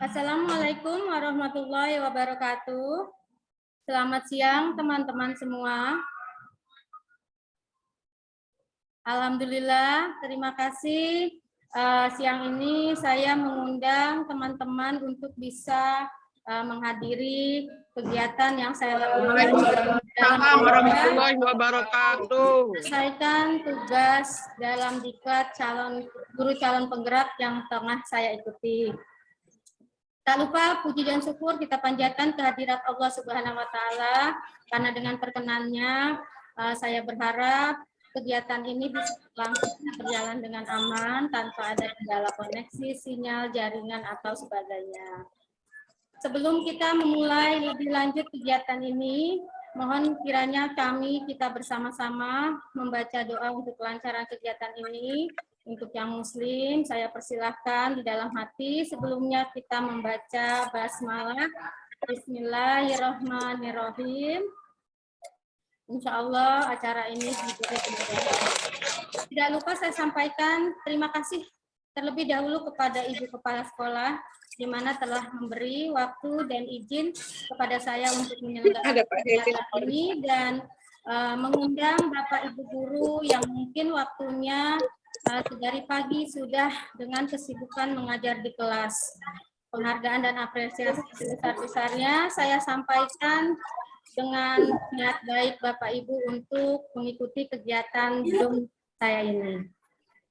Assalamualaikum warahmatullahi wabarakatuh. Selamat siang teman-teman semua. Alhamdulillah, terima kasih. Siang ini saya mengundang teman-teman untuk bisa menghadiri kegiatan yang saya lakukan dalam warahmatullahi wabarakatuh. Selesaikan tugas dalam diklat guru calon penggerak yang tengah saya ikuti. Tak lupa puji dan syukur kita panjatkan kehadirat Allah Subhanahu wa taala karena dengan perkenannya saya berharap kegiatan ini bisa langsung berjalan dengan aman tanpa ada kendala koneksi, sinyal, jaringan atau sebagainya. Sebelum kita memulai lebih lanjut kegiatan ini, mohon kiranya kita bersama-sama membaca doa untuk kelancaran kegiatan ini. Untuk yang muslim, saya persilahkan di dalam hati sebelumnya kita membaca basmalah. Bismillahirrahmanirrahim. Insya Allah acara ini diberi kemudahan. Tidak lupa saya sampaikan terima kasih terlebih dahulu kepada Ibu Kepala Sekolah di mana telah memberi waktu dan izin kepada saya untuk menyelenggarakan kegiatan ini dan mengundang Bapak Ibu guru yang mungkin waktunya dari pagi sudah dengan kesibukan mengajar di kelas. Penghargaan dan apresiasi sebesar-besarnya saya sampaikan dengan niat baik Bapak Ibu untuk mengikuti kegiatan Zoom saya ini.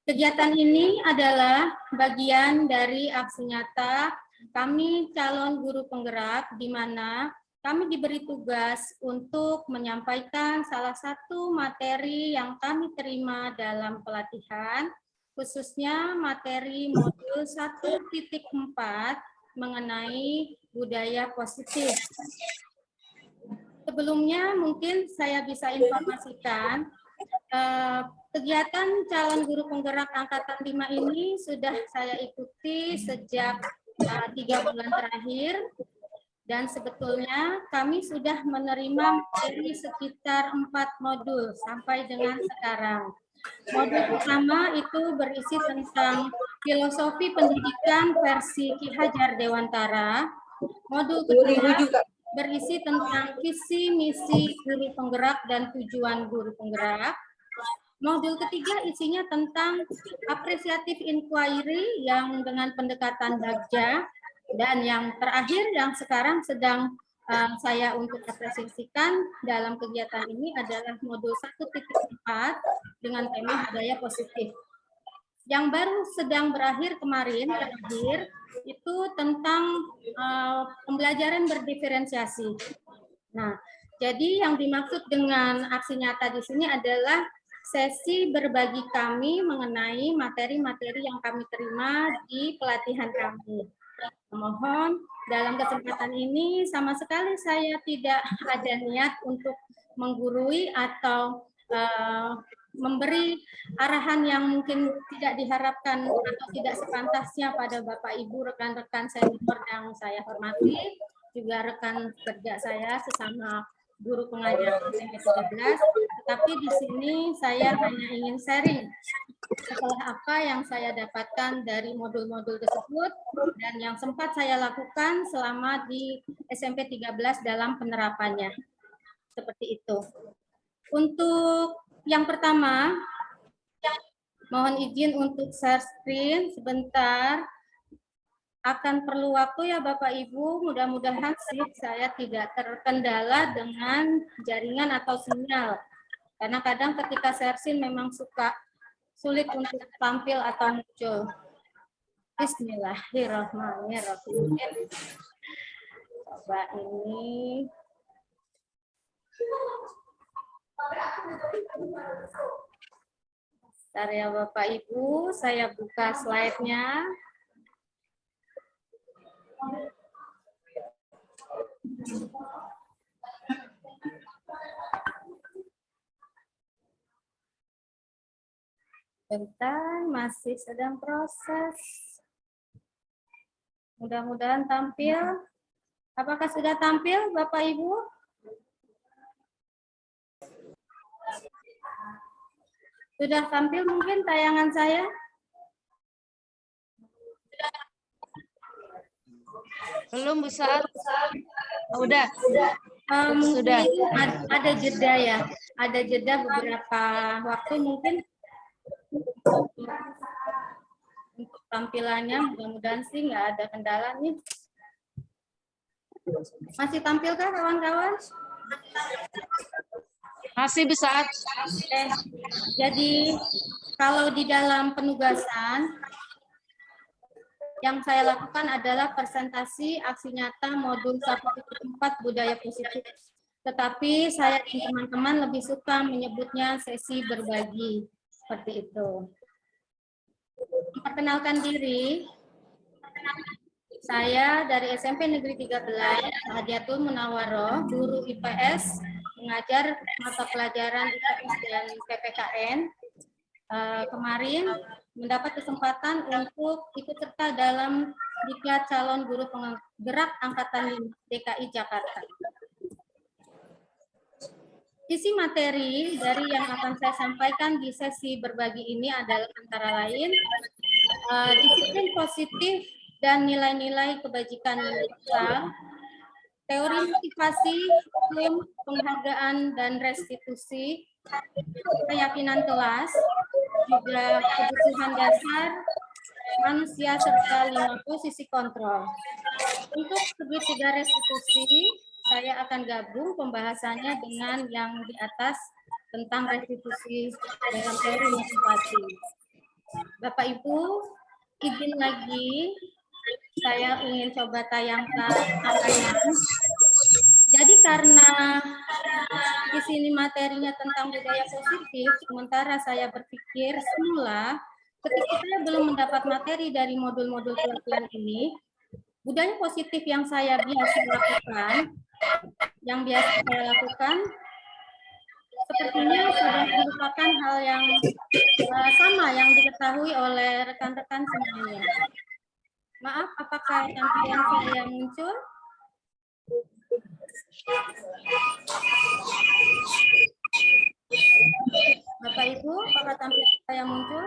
Kegiatan ini adalah bagian dari aksi nyata kami calon guru penggerak di mana kami diberi tugas untuk menyampaikan salah satu materi yang kami terima dalam pelatihan, khususnya materi modul 1.4 mengenai budaya positif. Sebelumnya mungkin saya bisa informasikan kegiatan calon guru penggerak angkatan 5 ini sudah saya ikuti sejak 3 bulan terakhir dan sebetulnya kami sudah menerima materi sekitar 4 modul sampai dengan sekarang. Modul pertama itu berisi tentang filosofi pendidikan versi Ki Hajar Dewantara. Modul kedua berisi tentang visi misi guru penggerak dan tujuan guru penggerak. Modul ketiga isinya tentang apresiatif inquiry yang dengan pendekatan Bagja, dan yang terakhir yang sekarang sedang saya untuk apresiasikan dalam kegiatan ini adalah modul 1.4 dengan tema budaya positif. Yang baru sedang berakhir kemarin terakhir itu tentang pembelajaran berdiferensiasi. Nah, jadi yang dimaksud dengan aksi nyata di sini adalah sesi berbagi kami mengenai materi-materi yang kami terima di pelatihan kami. Mohon dalam kesempatan ini sama sekali saya tidak ada niat untuk menggurui atau memberi arahan yang mungkin tidak diharapkan atau tidak sepantasnya pada Bapak Ibu rekan-rekan senior yang saya hormati, juga rekan kerja saya sesama guru pengajar SMP 13, tetapi di sini saya hanya ingin sharing setelah apa yang saya dapatkan dari modul-modul tersebut dan yang sempat saya lakukan selama di SMP 13 dalam penerapannya. Seperti itu. Untuk yang pertama, mohon izin untuk share screen sebentar. Akan perlu waktu ya Bapak Ibu, mudah-mudahan sih saya tidak terkendala dengan jaringan atau sinyal. Karena kadang ketika share screen memang suka sulit untuk tampil atau muncul. Bismillahirrahmanirrahim. Coba ini. Bentar ya Bapak Ibu, saya buka slide-nya. Bentar, masih sedang proses. Mudah-mudahan tampil. Apakah sudah tampil, Bapak Ibu? Sudah tampil mungkin tayangan saya? Belum, Bu Saat. Oh, udah. Mungkin ada jeda ya, ada jeda beberapa waktu mungkin untuk tampilannya. Mudah-mudahan sih nggak ada kendala nih. Masih tampilkah kawan-kawan? Masih, Bu Saat. Jadi kalau di dalam penugasan yang saya lakukan adalah presentasi aksi nyata modul 1.4 budaya positif. Tetapi saya dan teman-teman lebih suka menyebutnya sesi berbagi. Seperti itu. Perkenalkan diri. Saya dari SMP Negeri 13, Hadiatul Munawaroh, guru IPS, mengajar mata pelajaran IPS dan PPKN. Kemarin mendapat kesempatan untuk ikut serta dalam Diklat Calon Guru Penggerak Angkatan DKI Jakarta. Isi materi dari yang akan saya sampaikan di sesi berbagi ini adalah antara lain disiplin positif dan nilai-nilai kebajikan universal, teori motivasi, hukum, penghargaan dan restitusi, keyakinan kelas, juga kebutuhan dasar manusia serta 5 posisi kontrol. Untuk segitiga restitusi, saya akan gabung pembahasannya dengan yang di atas tentang restitusi dalam teori motivasi. Bapak Ibu, izin lagi saya ingin coba tayangkan angkanya. Jadi karena di sini materinya tentang budaya positif, sementara saya berpikir semula ketika saya belum mendapat materi dari modul-modul pelatihan ini, budaya positif yang biasa lakukan, sepertinya sudah merupakan hal yang sama yang diketahui oleh rekan-rekan semuanya. Maaf, apakah tampilan saya muncul? Bapak Ibu, apakah tampilan saya muncul?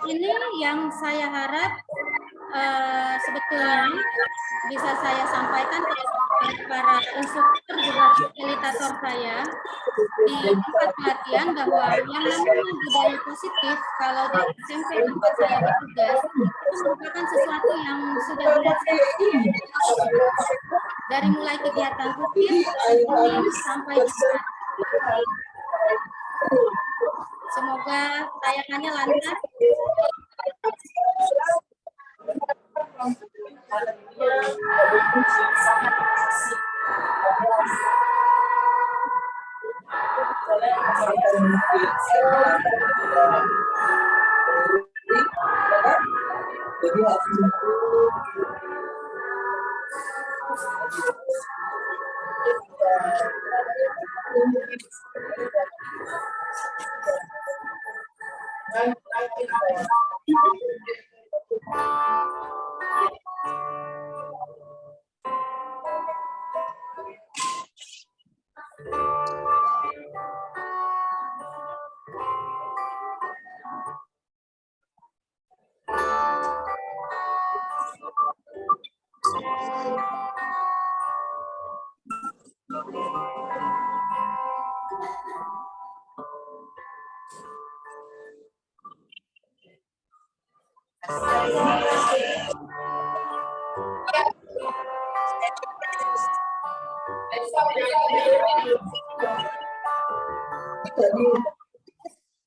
Ini yang saya harap sebetulnya bisa saya sampaikan kepada para instruktur juga fasilitator saya di tempat pelatihan bahwa yang namanya budaya positif kalau di SMP tempat saya bertugas itu merupakan sesuatu yang sudah biasa dari mulai kegiatan rutin sampai disaat. Semoga tayangannya lancar. Jadi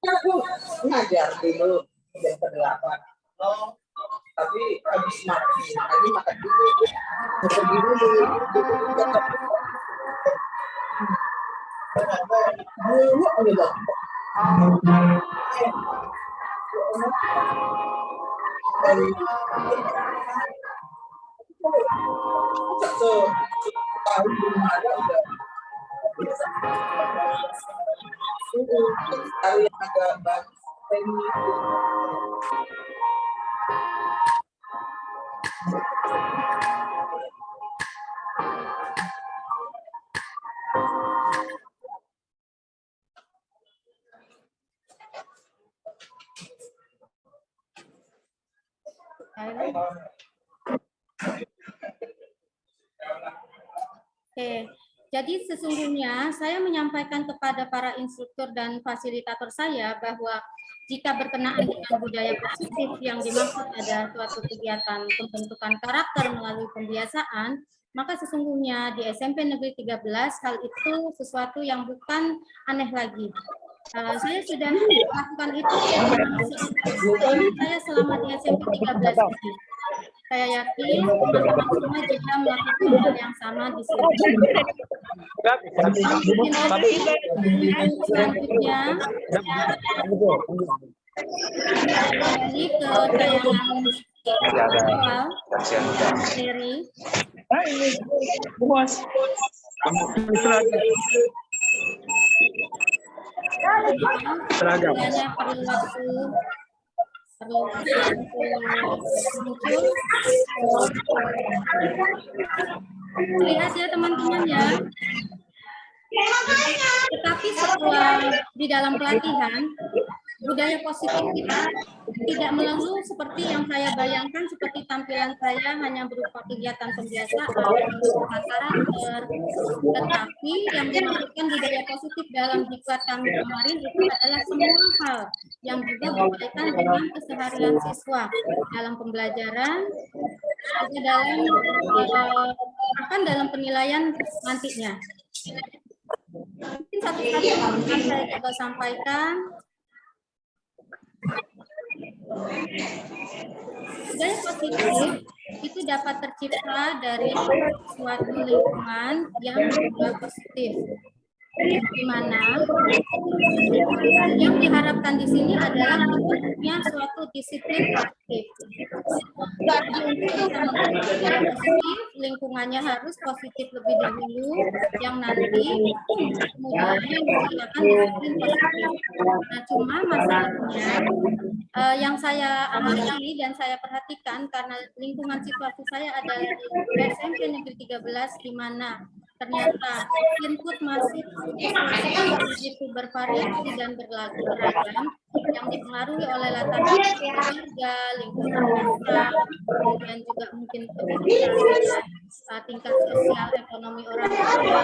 aku ngajar dulu jam 8. Tapi habis makan lagi makan dulu. Pergi dulu. Dulu udah. Satu tahun belum ada udah. Tahu yang agak bagus ini. Oke, jadi sesungguhnya saya menyampaikan kepada para instruktur dan fasilitator saya bahwa jika berkenaan dengan budaya positif yang dimaksud ada suatu kegiatan pembentukan karakter melalui pembiasaan, maka sesungguhnya di SMP Negeri 13 hal itu sesuatu yang bukan aneh lagi. Saya sudah melakukan itu saya selama di SMP 13 ini. Saya yakin teman-teman semua juga melakukan hal yang sama di sini. Selanjutnya, kembali ke tayangan visual materi. Seragam. Perlu waktu muncul. Lihat ya teman-teman ya. Tetapi setelah di dalam pelatihan, budaya positif kita tidak melulu seperti yang saya bayangkan, seperti tampilan saya hanya berupa kegiatan pembiasaan, berupa karakter, tetapi yang dimaksudkan budaya positif dalam diklat kami kemarin itu adalah semua hal yang juga berkaitan dengan keseharian siswa dalam pembelajaran, juga dalam bahkan dalam penilaian nantinya. Mungkin satu-satu akan saya coba sampaikan. Budaya positif itu dapat tercipta dari suatu lingkungan yang juga positif, di mana yang diharapkan di sini adalah terbentuknya suatu disiplin positif. Jadi untuk bisa membentuk budaya positif, lingkungannya harus positif lebih dahulu, yang nanti kemudian menciptakan disiplin positif. Nah, cuma masalahnya yang saya amati dan saya perhatikan karena lingkungan situasi saya adalah di SMP Negeri 13 di mana ternyata input masih begitu bervariasi dan beragam yang dipengaruhi oleh latar belakang keluarga, lingkungan desa, kemudian juga mungkin tingkat sosial ekonomi orang tua.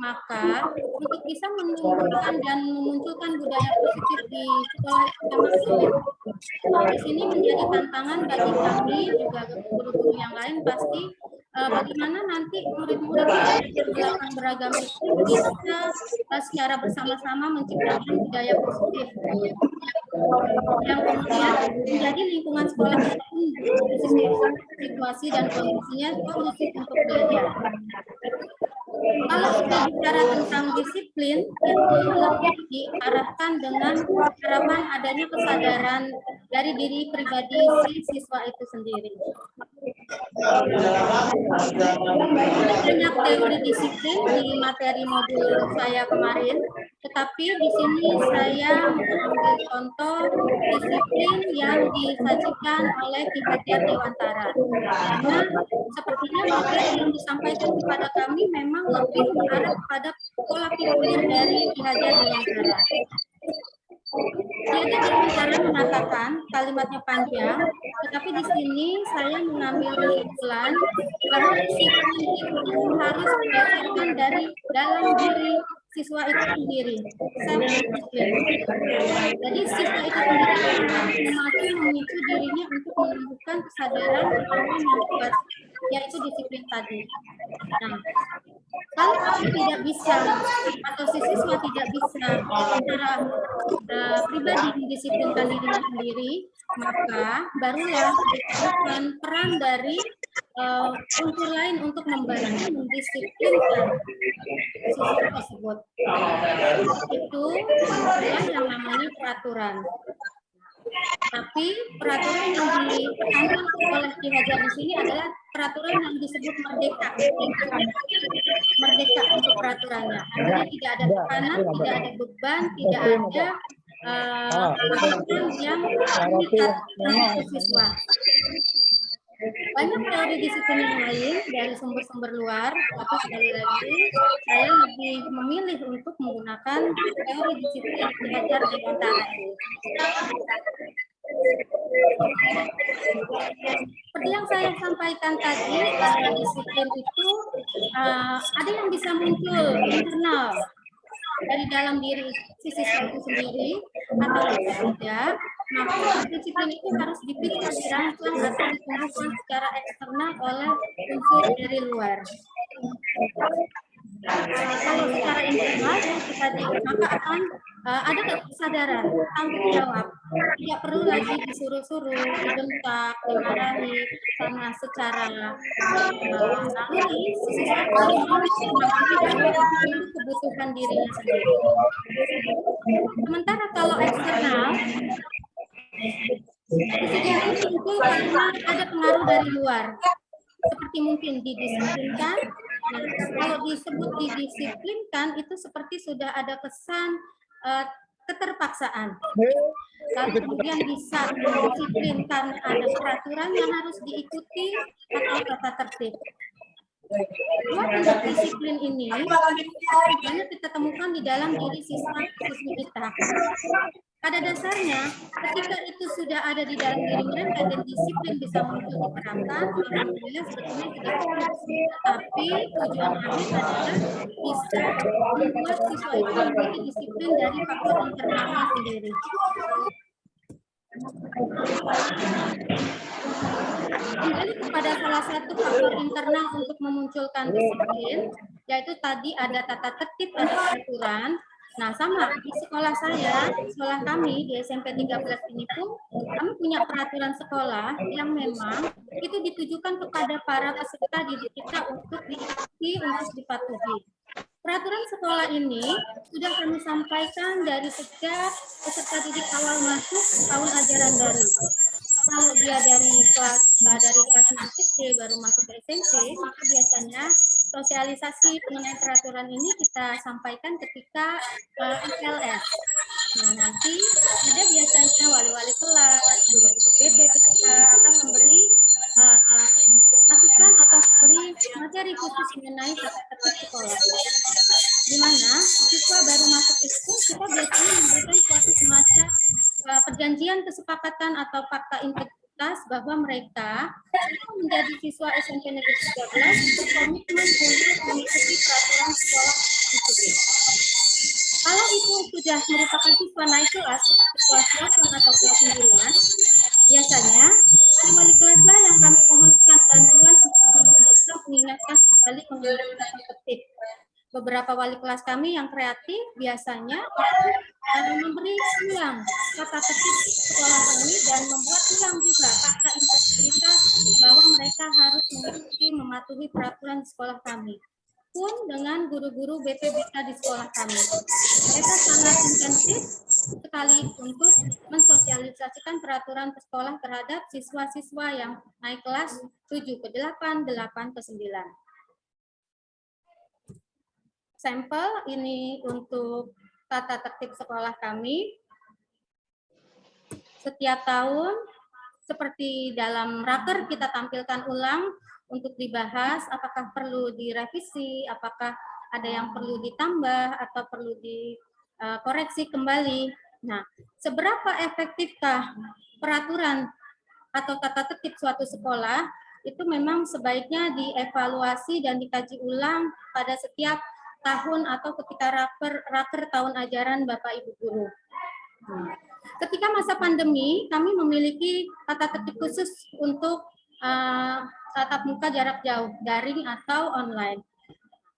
Maka untuk bisa menumbuhkan dan memunculkan budaya positif di sekolah itu memang sulit. Di sini menjadi tantangan bagi kami juga guru-guru yang lain pasti bagaimana nanti murid-murid yang belakang beragam itu bisa secara bersama-sama menciptakan budaya positif yang kemudian menjadi lingkungan sekolah pun situasi dan kondisinya kondusif untuk belajar. Kalau kita bicara tentang disiplin, itu lebih diarahkan dengan harapan adanya kesadaran dari diri pribadi si siswa itu sendiri. Banyak teori disiplin di materi modul saya kemarin, tetapi di sini saya mengambil contoh disiplin yang disajikan oleh Ki Hajar Dewantara. Karena sepertinya materi yang disampaikan kepada kami memang lebih mengarah pada pola pikir dari Ki Hajar Dewantara. Ki Hajar Dewantara mengatakan kalimatnya panjang, tetapi di sini saya mengambil kesimpulan bahwa disiplin itu harus berdasarkan dari dalam diri siswa itu sendiri, self-discipline. Jadi siswa itu sendiri mampu memicu dirinya untuk menumbuhkan kesadaran kemauan yang kuat, yaitu disiplin tadi. Nah, kalau kami tidak bisa atau si siswa tidak bisa secara pribadi mendisiplinkan dirinya sendiri, maka barulah diperlukan peran dari unsur lain untuk membantu mendisiplinkan siswa tersebut. Itu adalah yang namanya peraturan. Tapi peraturan yang ditekankan oleh Ki Hajar di sini adalah peraturan yang disebut merdeka. Merdeka untuk peraturannya. Jadi tidak ada tekanan, tidak ada beban, tidak ada peraturan yang mengikat siswa. Banyak teori disiplin yang lain dari sumber-sumber luar, tapi sekali lagi saya lebih memilih untuk menggunakan teori disiplin Ki Hajar Dewantara ini. Seperti yang saya sampaikan tadi, bahwa disiplin itu ada yang bisa muncul internal dari dalam diri si siswa itu sendiri atau tidak, maka disiplin itu harus dipicu, dirancang atau ditumbuhkan secara eksternal oleh unsur dari luar. Kalau secara internal tadi, maka akan ada kesadaran, tanggung jawab. Tidak perlu lagi disuruh-suruh, dibentak, dimarahi, karena secara naluri siswa itu kebutuhan dirinya sendiri. Sementara kalau eksternal, itu muncul karena ada pengaruh dari luar, seperti mungkin didisiplinkan. Nah, kalau disebut didisiplinkan itu seperti sudah ada kesan keterpaksaan. Lalu kemudian bisa disiplin karena ada peraturan yang harus diikuti atau tata tertib. Dua bentuk disiplin ini banyak kita temukan di dalam diri siswa-siswi kita. Pada dasarnya, ketika itu sudah ada di dalam diri mereka dan disiplin bisa muncul diterapkan, alhamdulillah sebetulnya tidak cukup. Tapi tujuan akhir adalah bisa membuat siswa itu memiliki disiplin dari faktor internalnya sendiri. Kembali kepada salah satu faktor internal untuk memunculkan disiplin, yaitu tadi ada tata tertib, ada peraturan. Nah, sama di sekolah saya, sekolah kami di SMP 13 ini pun, kami punya peraturan sekolah yang memang itu ditujukan kepada para peserta didik kita untuk diikuti, untuk dipatuhi. Peraturan sekolah ini sudah kami sampaikan dari sejak peserta didik awal masuk tahun ajaran baru. Kalau dia dari kelas SD baru masuk ke SMP, maka biasanya sosialisasi mengenai peraturan ini kita sampaikan ketika SLS. Nah, nanti ada biasanya wali-wali kelas, guru-guru BPPK akan memberi masukan atau beri materi khusus mengenai tata tertib sekolah. Di mana siswa baru masuk itu kita biasanya memberikan suatu semacam perjanjian kesepakatan atau fakta integritas bahwa mereka menjadi siswa SMP Negeri 13 berkomitmen untuk mengikuti peraturan sekolah tersebut. Kalau itu sudah merupakan siswa naik kelas seperti kelas 8 atau kelas 9, biasanya wali kelaslah yang kami mohonkan bantuan untuk mengingatkan kembali mengenai tata tertib. Beberapa wali kelas kami yang kreatif biasanya memberi ulang tata tertib sekolah kami dan membuat ulang juga fakta integritas bahwa mereka harus mengikuti mematuhi peraturan sekolah kami. Pun dengan guru-guru BPBK di sekolah kami. Mereka sangat intensif sekali untuk mensosialisasikan peraturan sekolah terhadap siswa-siswa yang naik kelas 7 ke 8, 8 ke 9. Sampel ini untuk tata tertib sekolah kami. Setiap tahun, seperti dalam raker kita tampilkan ulang untuk dibahas apakah perlu direvisi, apakah ada yang perlu ditambah atau perlu dikoreksi kembali. Nah, seberapa efektifkah peraturan atau tata tertib suatu sekolah itu memang sebaiknya dievaluasi dan dikaji ulang pada setiap tahun atau ketika raker tahun ajaran Bapak Ibu Guru. Ketika masa pandemi, kami memiliki tata tertib khusus untuk tatap muka jarak jauh, daring atau online.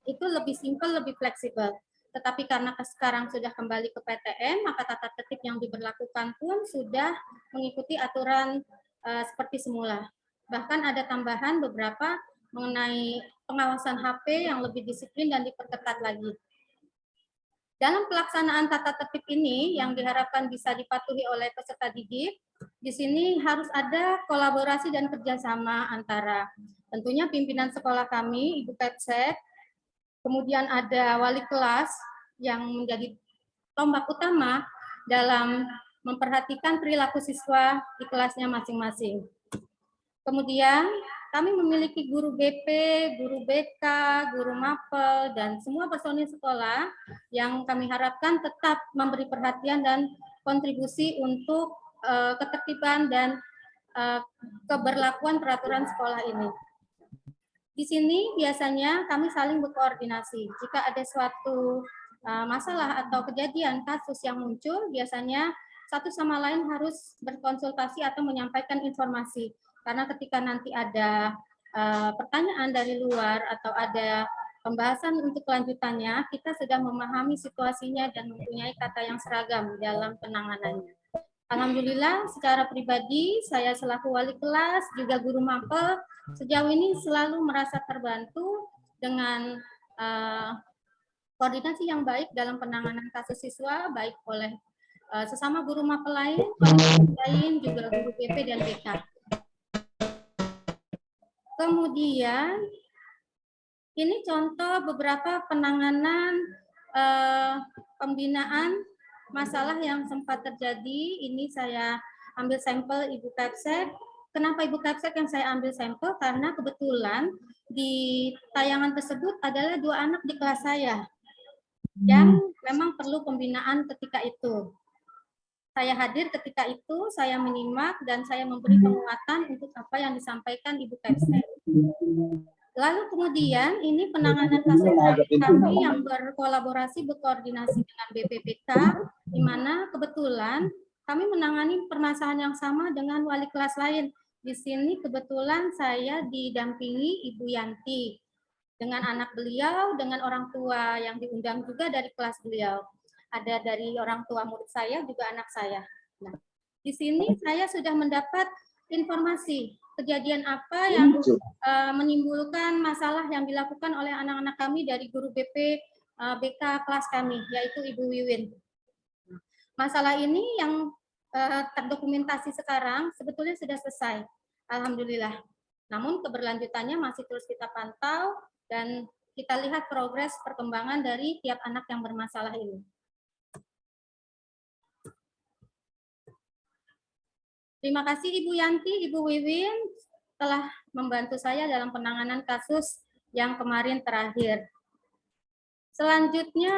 Itu lebih simpel, lebih fleksibel. Tetapi karena sekarang sudah kembali ke PTM, maka tata tertib yang diberlakukan pun sudah mengikuti aturan seperti semula. Bahkan ada tambahan beberapa mengenai pengawasan HP yang lebih disiplin dan diperketat lagi. Dalam pelaksanaan tata tertib ini yang diharapkan bisa dipatuhi oleh peserta didik, di sini harus ada kolaborasi dan kerjasama antara tentunya pimpinan sekolah kami, Ibu Petsek, kemudian ada wali kelas yang menjadi tombak utama dalam memperhatikan perilaku siswa di kelasnya masing-masing. Kemudian kami memiliki guru BP, guru BK, guru mapel, dan semua personil sekolah yang kami harapkan tetap memberi perhatian dan kontribusi untuk ketertiban dan keberlakuan peraturan sekolah ini. Di sini biasanya kami saling berkoordinasi. Jika ada suatu masalah atau kejadian kasus yang muncul, biasanya satu sama lain harus berkonsultasi atau menyampaikan informasi. Karena ketika nanti ada pertanyaan dari luar atau ada pembahasan untuk kelanjutannya, kita sudah memahami situasinya dan mempunyai kata yang seragam dalam penanganannya. Alhamdulillah, secara pribadi, saya selaku wali kelas, juga guru mapel, sejauh ini selalu merasa terbantu dengan koordinasi yang baik dalam penanganan kasus siswa, baik oleh sesama guru mapel lain, lain juga guru BP dan BK. Kemudian, ini contoh beberapa penanganan pembinaan masalah yang sempat terjadi. Ini saya ambil sampel Ibu Kapsek. Kenapa Ibu Kapsek yang saya ambil sampel? Karena kebetulan di tayangan tersebut adalah 2 anak di kelas saya yang memang perlu pembinaan ketika itu. Saya hadir ketika itu, saya menyimak dan saya memberi penguatan untuk apa yang disampaikan Ibu Kapsek. Lalu kemudian ini penanganan kasus kami yang berkolaborasi, berkoordinasi dengan BPPK, di mana kebetulan kami menangani permasalahan yang sama dengan wali kelas lain. Di sini kebetulan saya didampingi Ibu Yanti dengan anak beliau, dengan orang tua yang diundang juga dari kelas beliau. Ada dari orang tua murid saya, juga anak saya. Nah, di sini saya sudah mendapat informasi kejadian apa yang menimbulkan masalah yang dilakukan oleh anak-anak kami dari guru BP BK kelas kami, yaitu Ibu Wiwin. Masalah ini yang terdokumentasi sekarang sebetulnya sudah selesai, alhamdulillah. Namun keberlanjutannya masih terus kita pantau dan kita lihat progres perkembangan dari tiap anak yang bermasalah ini. Terima kasih Ibu Yanti, Ibu Wiwin telah membantu saya dalam penanganan kasus yang kemarin terakhir. Selanjutnya,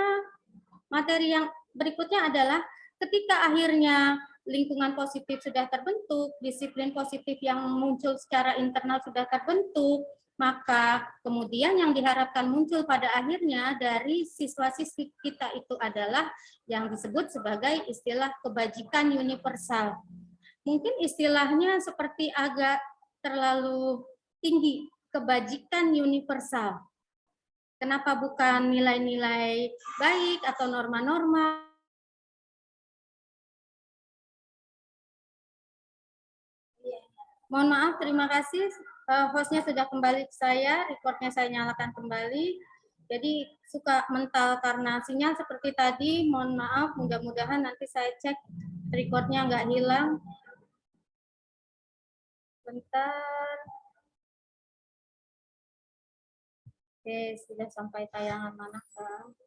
materi yang berikutnya adalah ketika akhirnya lingkungan positif sudah terbentuk, disiplin positif yang muncul secara internal sudah terbentuk, maka kemudian yang diharapkan muncul pada akhirnya dari siswa-siswi kita itu adalah yang disebut sebagai istilah kebajikan universal. Mungkin istilahnya seperti agak terlalu tinggi, kebajikan universal. Kenapa bukan nilai-nilai baik atau norma-norma? Mohon maaf, terima kasih. Hostnya sudah kembali ke saya, recordnya saya nyalakan kembali. Jadi suka mental karena sinyal seperti tadi, mohon maaf, mudah-mudahan nanti saya cek recordnya nggak hilang. Bentar. Oke, sudah sampai tayangan mana, Kang?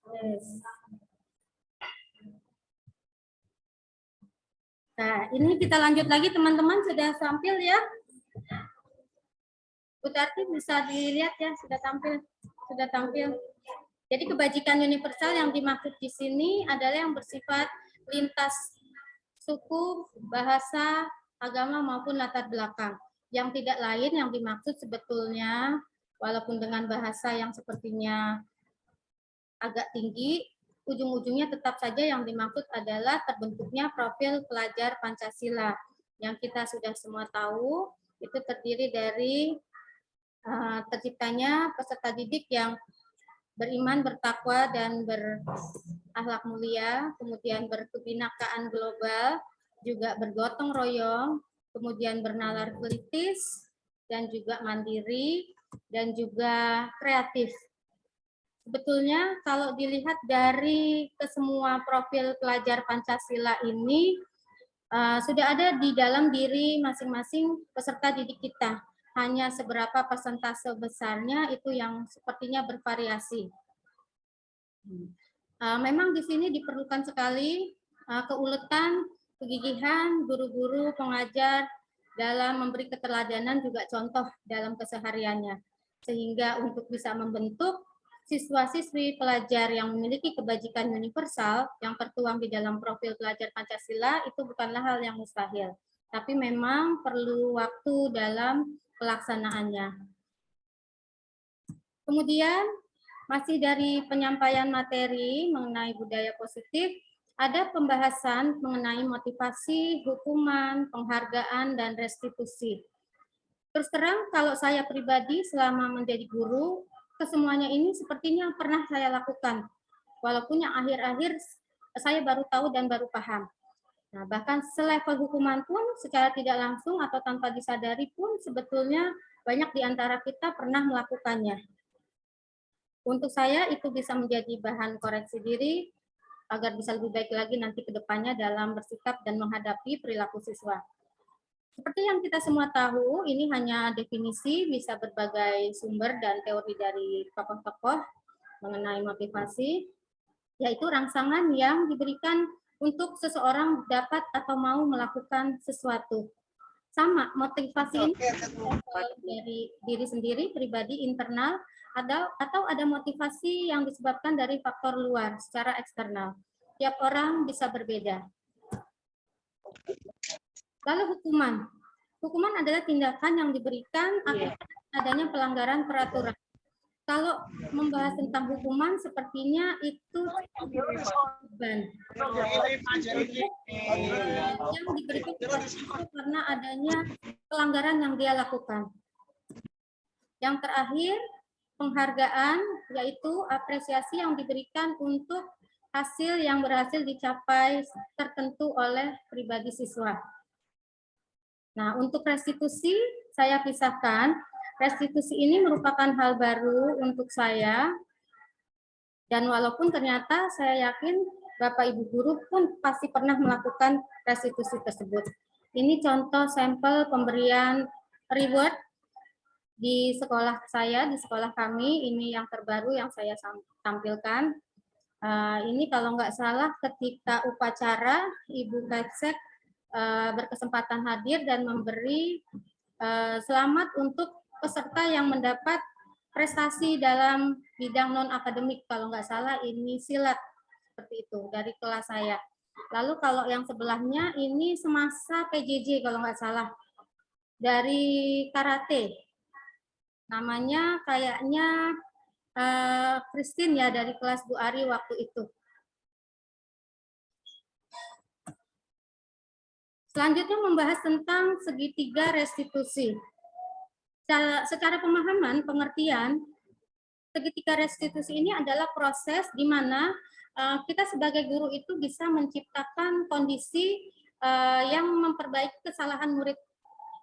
Yes. Nah, ini kita lanjut lagi teman-teman, sudah tampil ya. Bu Tarti bisa dilihat ya, sudah tampil. Jadi kebajikan universal yang dimaksud di sini adalah yang bersifat lintas suku, bahasa, agama maupun latar belakang. Yang tidak lain yang dimaksud sebetulnya, walaupun dengan bahasa yang sepertinya agak tinggi, ujung-ujungnya tetap saja yang dimaksud adalah terbentuknya profil pelajar Pancasila. Yang kita sudah semua tahu, itu terdiri dari terciptanya peserta didik yang beriman, bertakwa, dan berakhlak mulia, kemudian berkebinakaan global, juga bergotong royong, kemudian bernalar kritis, dan juga mandiri, dan juga kreatif. Sebetulnya kalau dilihat dari kesemua profil pelajar Pancasila ini, sudah ada di dalam diri masing-masing peserta didik kita. Hanya seberapa persentase besarnya itu yang sepertinya bervariasi. Memang di sini diperlukan sekali keuletan, kegigihan guru-guru, pengajar dalam memberi keteladanan juga contoh dalam kesehariannya. Sehingga untuk bisa membentuk siswa-siswi pelajar yang memiliki kebajikan universal yang tertuang di dalam profil pelajar Pancasila itu bukanlah hal yang mustahil, tapi memang perlu waktu dalam pelaksanaannya. Kemudian masih dari penyampaian materi mengenai budaya positif, ada pembahasan mengenai motivasi, hukuman, penghargaan, dan restitusi. Terus terang, kalau saya pribadi selama menjadi guru, kesemuanya ini sepertinya pernah saya lakukan. Walaupun yang akhir-akhir saya baru tahu dan baru paham. Nah, bahkan selevel hukuman pun secara tidak langsung atau tanpa disadari pun sebetulnya banyak di antara kita pernah melakukannya. Untuk saya itu bisa menjadi bahan koreksi diri agar bisa lebih baik lagi nanti ke depannya dalam bersikap dan menghadapi perilaku siswa. Seperti yang kita semua tahu, ini hanya definisi, bisa berbagai sumber dan teori dari tokoh-tokoh mengenai motivasi, yaitu rangsangan yang diberikan untuk seseorang dapat atau mau melakukan sesuatu. Sama, motivasi ini dari diri sendiri, pribadi, internal, atau ada motivasi yang disebabkan dari faktor luar secara eksternal. Tiap orang bisa berbeda. Lalu hukuman. Hukuman adalah tindakan yang diberikan akibat adanya pelanggaran peraturan. Kalau membahas tentang hukuman, sepertinya itu beban. Yang diberikan karena adanya pelanggaran yang dia lakukan. Yang terakhir, penghargaan, yaitu apresiasi yang diberikan untuk hasil yang berhasil dicapai tertentu oleh pribadi siswa. Nah, untuk restitusi, saya pisahkan. Restitusi ini merupakan hal baru untuk saya. Dan walaupun ternyata saya yakin Bapak Ibu Guru pun pasti pernah melakukan restitusi tersebut. Ini contoh sampel pemberian reward di sekolah saya, di sekolah kami. Ini yang terbaru yang saya tampilkan. Ini kalau nggak salah ketika upacara, Ibu Kepsek berkesempatan hadir dan memberi selamat untuk peserta yang mendapat prestasi dalam bidang non-akademik, kalau nggak salah ini silat, seperti itu, dari kelas saya. Lalu kalau yang sebelahnya ini semasa PJJ kalau nggak salah, dari karate. Namanya kayaknya Christine ya, dari kelas Bu Ari waktu itu. Selanjutnya membahas tentang segitiga restitusi. Secara pemahaman, pengertian, segitiga restitusi ini adalah proses di mana kita sebagai guru itu bisa menciptakan kondisi yang memperbaiki kesalahan murid.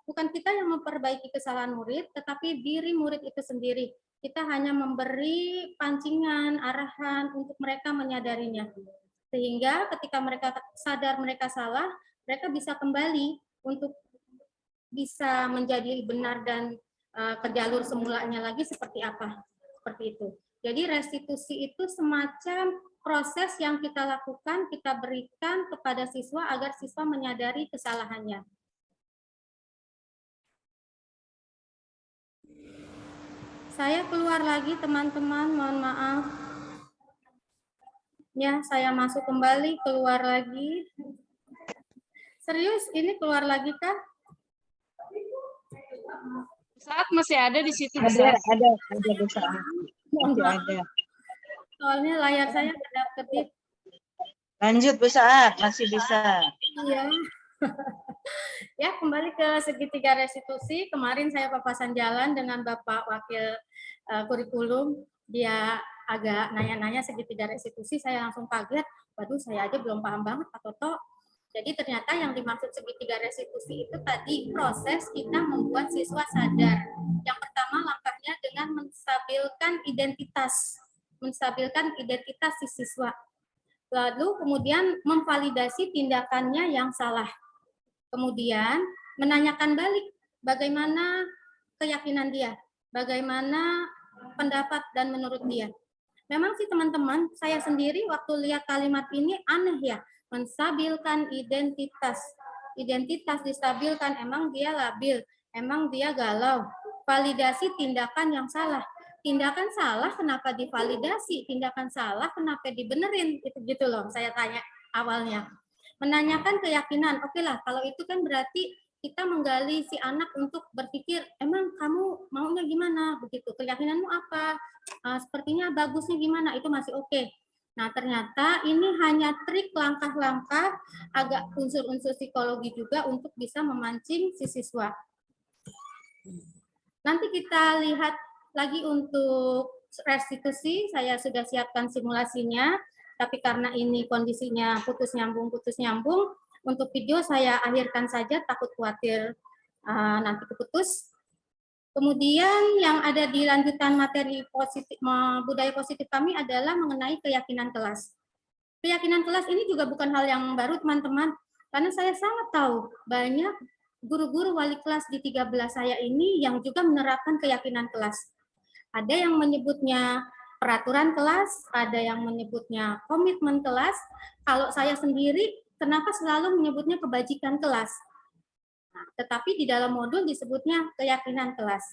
Bukan kita yang memperbaiki kesalahan murid, tetapi diri murid itu sendiri. Kita hanya memberi pancingan, arahan untuk mereka menyadarinya. Sehingga ketika mereka sadar mereka salah, mereka bisa kembali untuk bisa menjadi benar dan ke jalur semulanya lagi seperti apa. Seperti itu. Jadi restitusi itu semacam proses yang kita lakukan, kita berikan kepada siswa agar siswa menyadari kesalahannya. Saya keluar lagi teman-teman, mohon maaf. Ya, saya masuk kembali, keluar lagi. Serius, ini keluar lagi kah? Saat masih ada di situ. Ada Bu Saat. Masih ada. Soalnya layar saya kedap-kedip. Lanjut Bu Saat, masih bisa. Iya. Ya, kembali ke segitiga restitusi. Kemarin saya papasan jalan dengan Bapak Wakil Kurikulum. Dia agak nanya-nanya segitiga restitusi, saya langsung kaget. Waduh, saya aja belum paham banget Pak Toto. Jadi ternyata yang dimaksud segitiga restitusi itu tadi proses kita membuat siswa sadar. Yang pertama langkahnya dengan menstabilkan identitas si siswa. Lalu kemudian memvalidasi tindakannya yang salah. Kemudian menanyakan balik bagaimana keyakinan dia, bagaimana pendapat dan menurut dia. Memang sih teman-teman, saya sendiri waktu lihat kalimat ini aneh ya, menstabilkan identitas. Identitas distabilkan, emang dia labil, emang dia galau. Validasi tindakan yang salah. tindakan salah kenapa divalidasi, tindakan salah kenapa dibenerin, itu gitu loh saya tanya awalnya. Menanyakan keyakinan, oke lah kalau itu kan berarti kita menggali si anak untuk berpikir, emang kamu maunya gimana begitu, keyakinanmu apa, sepertinya bagusnya gimana, itu masih oke. Nah ternyata ini hanya trik langkah-langkah agak unsur-unsur psikologi juga untuk bisa memancing si siswa. Nanti kita lihat lagi untuk restitusi, saya sudah siapkan simulasinya, tapi karena ini kondisinya putus nyambung, untuk video saya akhirkan saja, takut khawatir nanti keputus. Kemudian yang ada di lanjutan materi positif, budaya positif kami adalah mengenai keyakinan kelas. Keyakinan kelas ini juga bukan hal yang baru teman-teman, karena saya sangat tahu banyak guru-guru wali kelas di 13 saya ini yang juga menerapkan keyakinan kelas. Ada yang menyebutnya peraturan kelas, ada yang menyebutnya komitmen kelas. Kalau saya sendiri, kenapa selalu menyebutnya kebajikan kelas? Nah, tetapi di dalam modul disebutnya keyakinan kelas.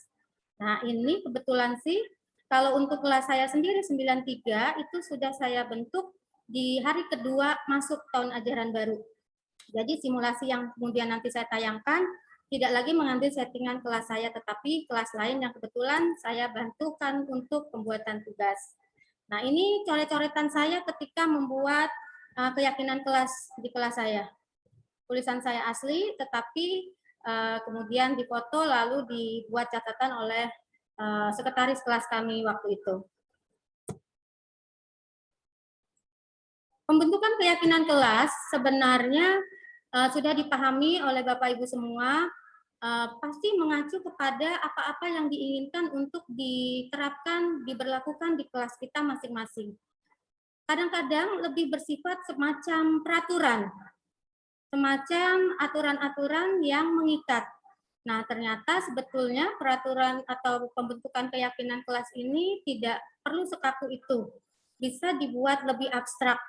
Nah, ini kebetulan sih, kalau untuk kelas saya sendiri 93, itu sudah saya bentuk di hari kedua masuk tahun ajaran baru. Jadi simulasi yang kemudian nanti saya tayangkan, tidak lagi mengambil settingan kelas saya, tetapi kelas lain yang kebetulan saya bantukan untuk pembuatan tugas. Nah, ini coret-coretan saya ketika membuat keyakinan kelas di kelas saya. Tulisan saya asli, tetapi kemudian difoto lalu dibuat catatan oleh sekretaris kelas kami waktu itu. Pembentukan keyakinan kelas sebenarnya sudah dipahami oleh Bapak Ibu semua, pasti mengacu kepada apa-apa yang diinginkan untuk diterapkan, diberlakukan di kelas kita masing-masing. Kadang-kadang lebih bersifat semacam peraturan, semacam aturan-aturan yang mengikat. Nah, ternyata sebetulnya peraturan atau pembentukan keyakinan kelas ini tidak perlu sekaku itu. Bisa dibuat lebih abstrak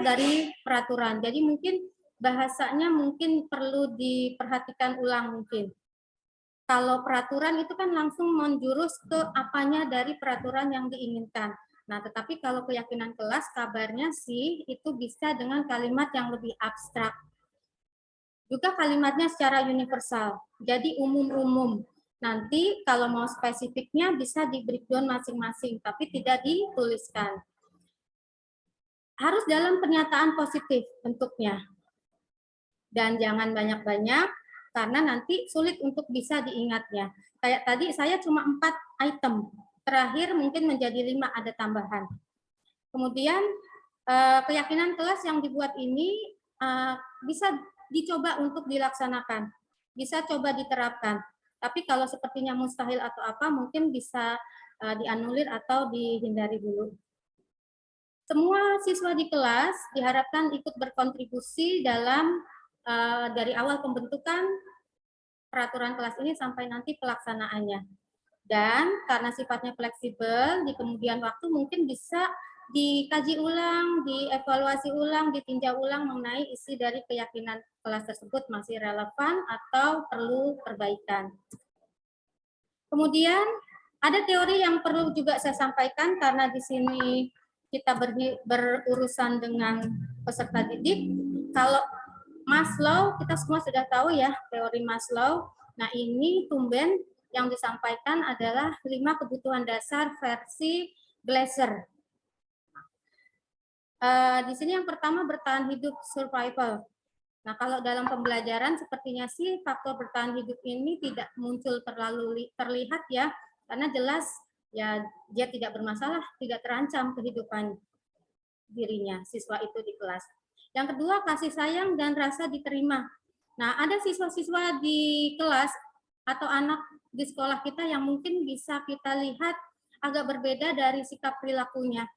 dari peraturan. Jadi mungkin bahasanya mungkin perlu diperhatikan ulang mungkin. Kalau peraturan itu kan langsung menjurus ke apanya dari peraturan yang diinginkan. Nah, tetapi kalau keyakinan kelas kabarnya sih itu bisa dengan kalimat yang lebih abstrak. Juga kalimatnya secara universal, jadi umum-umum. Nanti kalau mau spesifiknya bisa di breakdown masing-masing, tapi tidak dituliskan. Harus dalam pernyataan positif bentuknya. Dan jangan banyak-banyak, karena nanti sulit untuk bisa diingatnya. Kayak tadi saya cuma 4 item, terakhir mungkin menjadi 5 ada tambahan. Kemudian keyakinan kelas yang dibuat ini bisa dicoba untuk dilaksanakan, bisa coba diterapkan. Tapi kalau sepertinya mustahil atau apa, mungkin bisa dianulir atau dihindari dulu. Semua siswa di kelas diharapkan ikut berkontribusi dalam dari awal pembentukan peraturan kelas ini sampai nanti pelaksanaannya. Dan karena sifatnya fleksibel, di kemudian waktu mungkin bisa dikaji ulang, dievaluasi ulang, ditinjau ulang mengenai isi dari keyakinan kelas tersebut masih relevan atau perlu perbaikan. Kemudian ada teori yang perlu juga saya sampaikan karena di sini kita berurusan dengan peserta didik. Kalau Maslow, kita semua sudah tahu ya teori Maslow. Nah ini tumben yang disampaikan adalah 5 kebutuhan dasar versi Glasser. Di sini yang pertama bertahan hidup, survival. Nah kalau dalam pembelajaran sepertinya sih faktor bertahan hidup ini tidak muncul terlalu terlihat ya, karena jelas ya dia tidak bermasalah, tidak terancam kehidupan dirinya siswa itu di kelas. Yang kedua kasih sayang dan rasa diterima. Nah ada siswa-siswa di kelas atau anak di sekolah kita yang mungkin bisa kita lihat agak berbeda dari sikap perilakunya.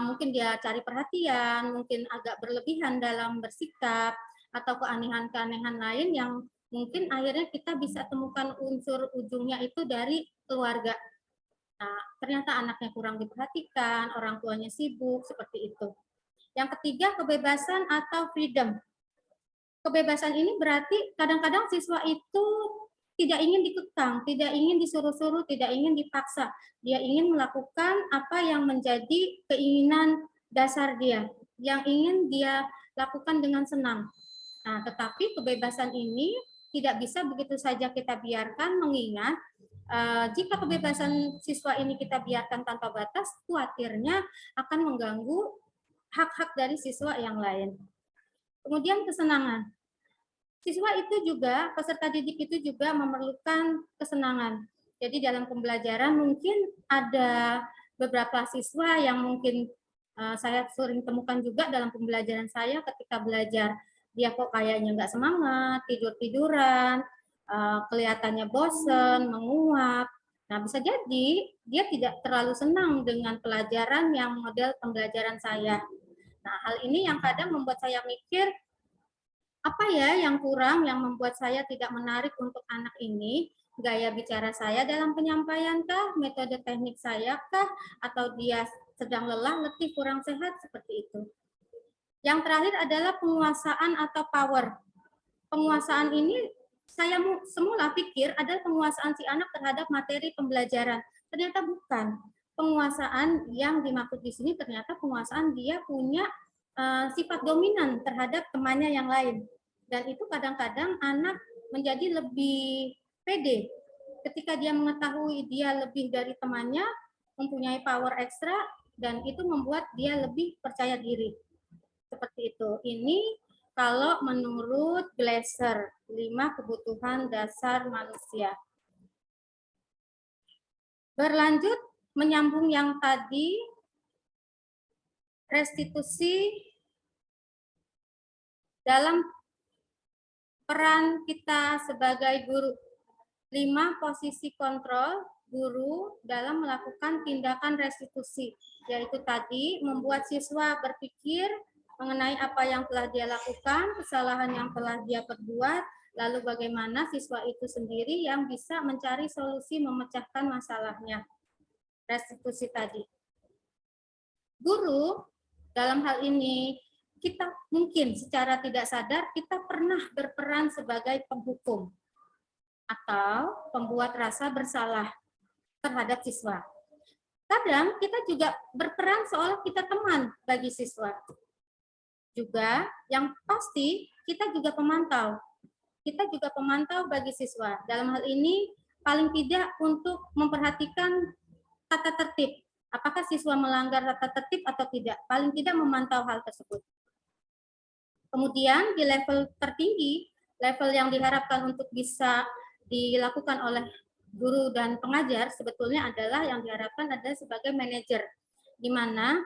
Mungkin dia cari perhatian, mungkin agak berlebihan dalam bersikap, atau keanehan-keanehan lain yang mungkin akhirnya kita bisa temukan unsur ujungnya itu dari keluarga. Nah, ternyata anaknya kurang diperhatikan, orang tuanya sibuk, seperti itu. Yang ketiga, kebebasan atau freedom. Kebebasan ini berarti kadang-kadang siswa itu tidak ingin dikekang, tidak ingin disuruh-suruh, tidak ingin dipaksa. Dia ingin melakukan apa yang menjadi keinginan dasar dia, yang ingin dia lakukan dengan senang. Nah, tetapi kebebasan ini tidak bisa begitu saja kita biarkan, mengingat jika kebebasan siswa ini kita biarkan tanpa batas, khawatirnya akan mengganggu hak-hak dari siswa yang lain. Kemudian kesenangan. Siswa itu juga, peserta didik itu juga memerlukan kesenangan. Jadi dalam pembelajaran mungkin ada beberapa siswa yang mungkin saya sering temukan juga dalam pembelajaran saya ketika belajar. Dia kok kayaknya nggak semangat, tidur-tiduran, kelihatannya bosen, menguap. Nah, bisa jadi dia tidak terlalu senang dengan pelajaran yang model pembelajaran saya. Nah, hal ini yang kadang membuat saya mikir, apa ya yang kurang yang membuat saya tidak menarik untuk anak ini? Gaya bicara saya dalam penyampaian kah? Metode teknik saya kah? Atau dia sedang lelah, letih, kurang sehat? Seperti itu. Yang terakhir adalah penguasaan atau power. Penguasaan ini saya semula pikir adalah penguasaan si anak terhadap materi pembelajaran. Ternyata bukan. Penguasaan yang dimaksud di sini ternyata penguasaan dia punya sifat dominan terhadap temannya yang lain. Dan itu kadang-kadang anak menjadi lebih pede ketika dia mengetahui dia lebih dari temannya, mempunyai power ekstra, dan itu membuat dia lebih percaya diri. Seperti itu. Ini kalau menurut Glasser, 5 kebutuhan dasar manusia. Berlanjut, menyambung yang tadi, restitusi dalam peran kita sebagai guru. 5 posisi kontrol guru dalam melakukan tindakan restitusi, yaitu tadi membuat siswa berpikir mengenai apa yang telah dia lakukan, kesalahan yang telah dia perbuat, lalu bagaimana siswa itu sendiri yang bisa mencari solusi memecahkan masalahnya. Restitusi tadi. Guru dalam hal ini kita mungkin secara tidak sadar kita pernah berperan sebagai penghukum atau pembuat rasa bersalah terhadap siswa. Kadang kita juga berperan seolah kita teman bagi siswa. Juga yang pasti kita juga pemantau. Kita juga pemantau bagi siswa. Dalam hal ini paling tidak untuk memperhatikan tata tertib. Apakah siswa melanggar tata tertib atau tidak? Paling tidak memantau hal tersebut. Kemudian di level tertinggi, level yang diharapkan untuk bisa dilakukan oleh guru dan pengajar sebetulnya adalah yang diharapkan adalah sebagai manajer, di mana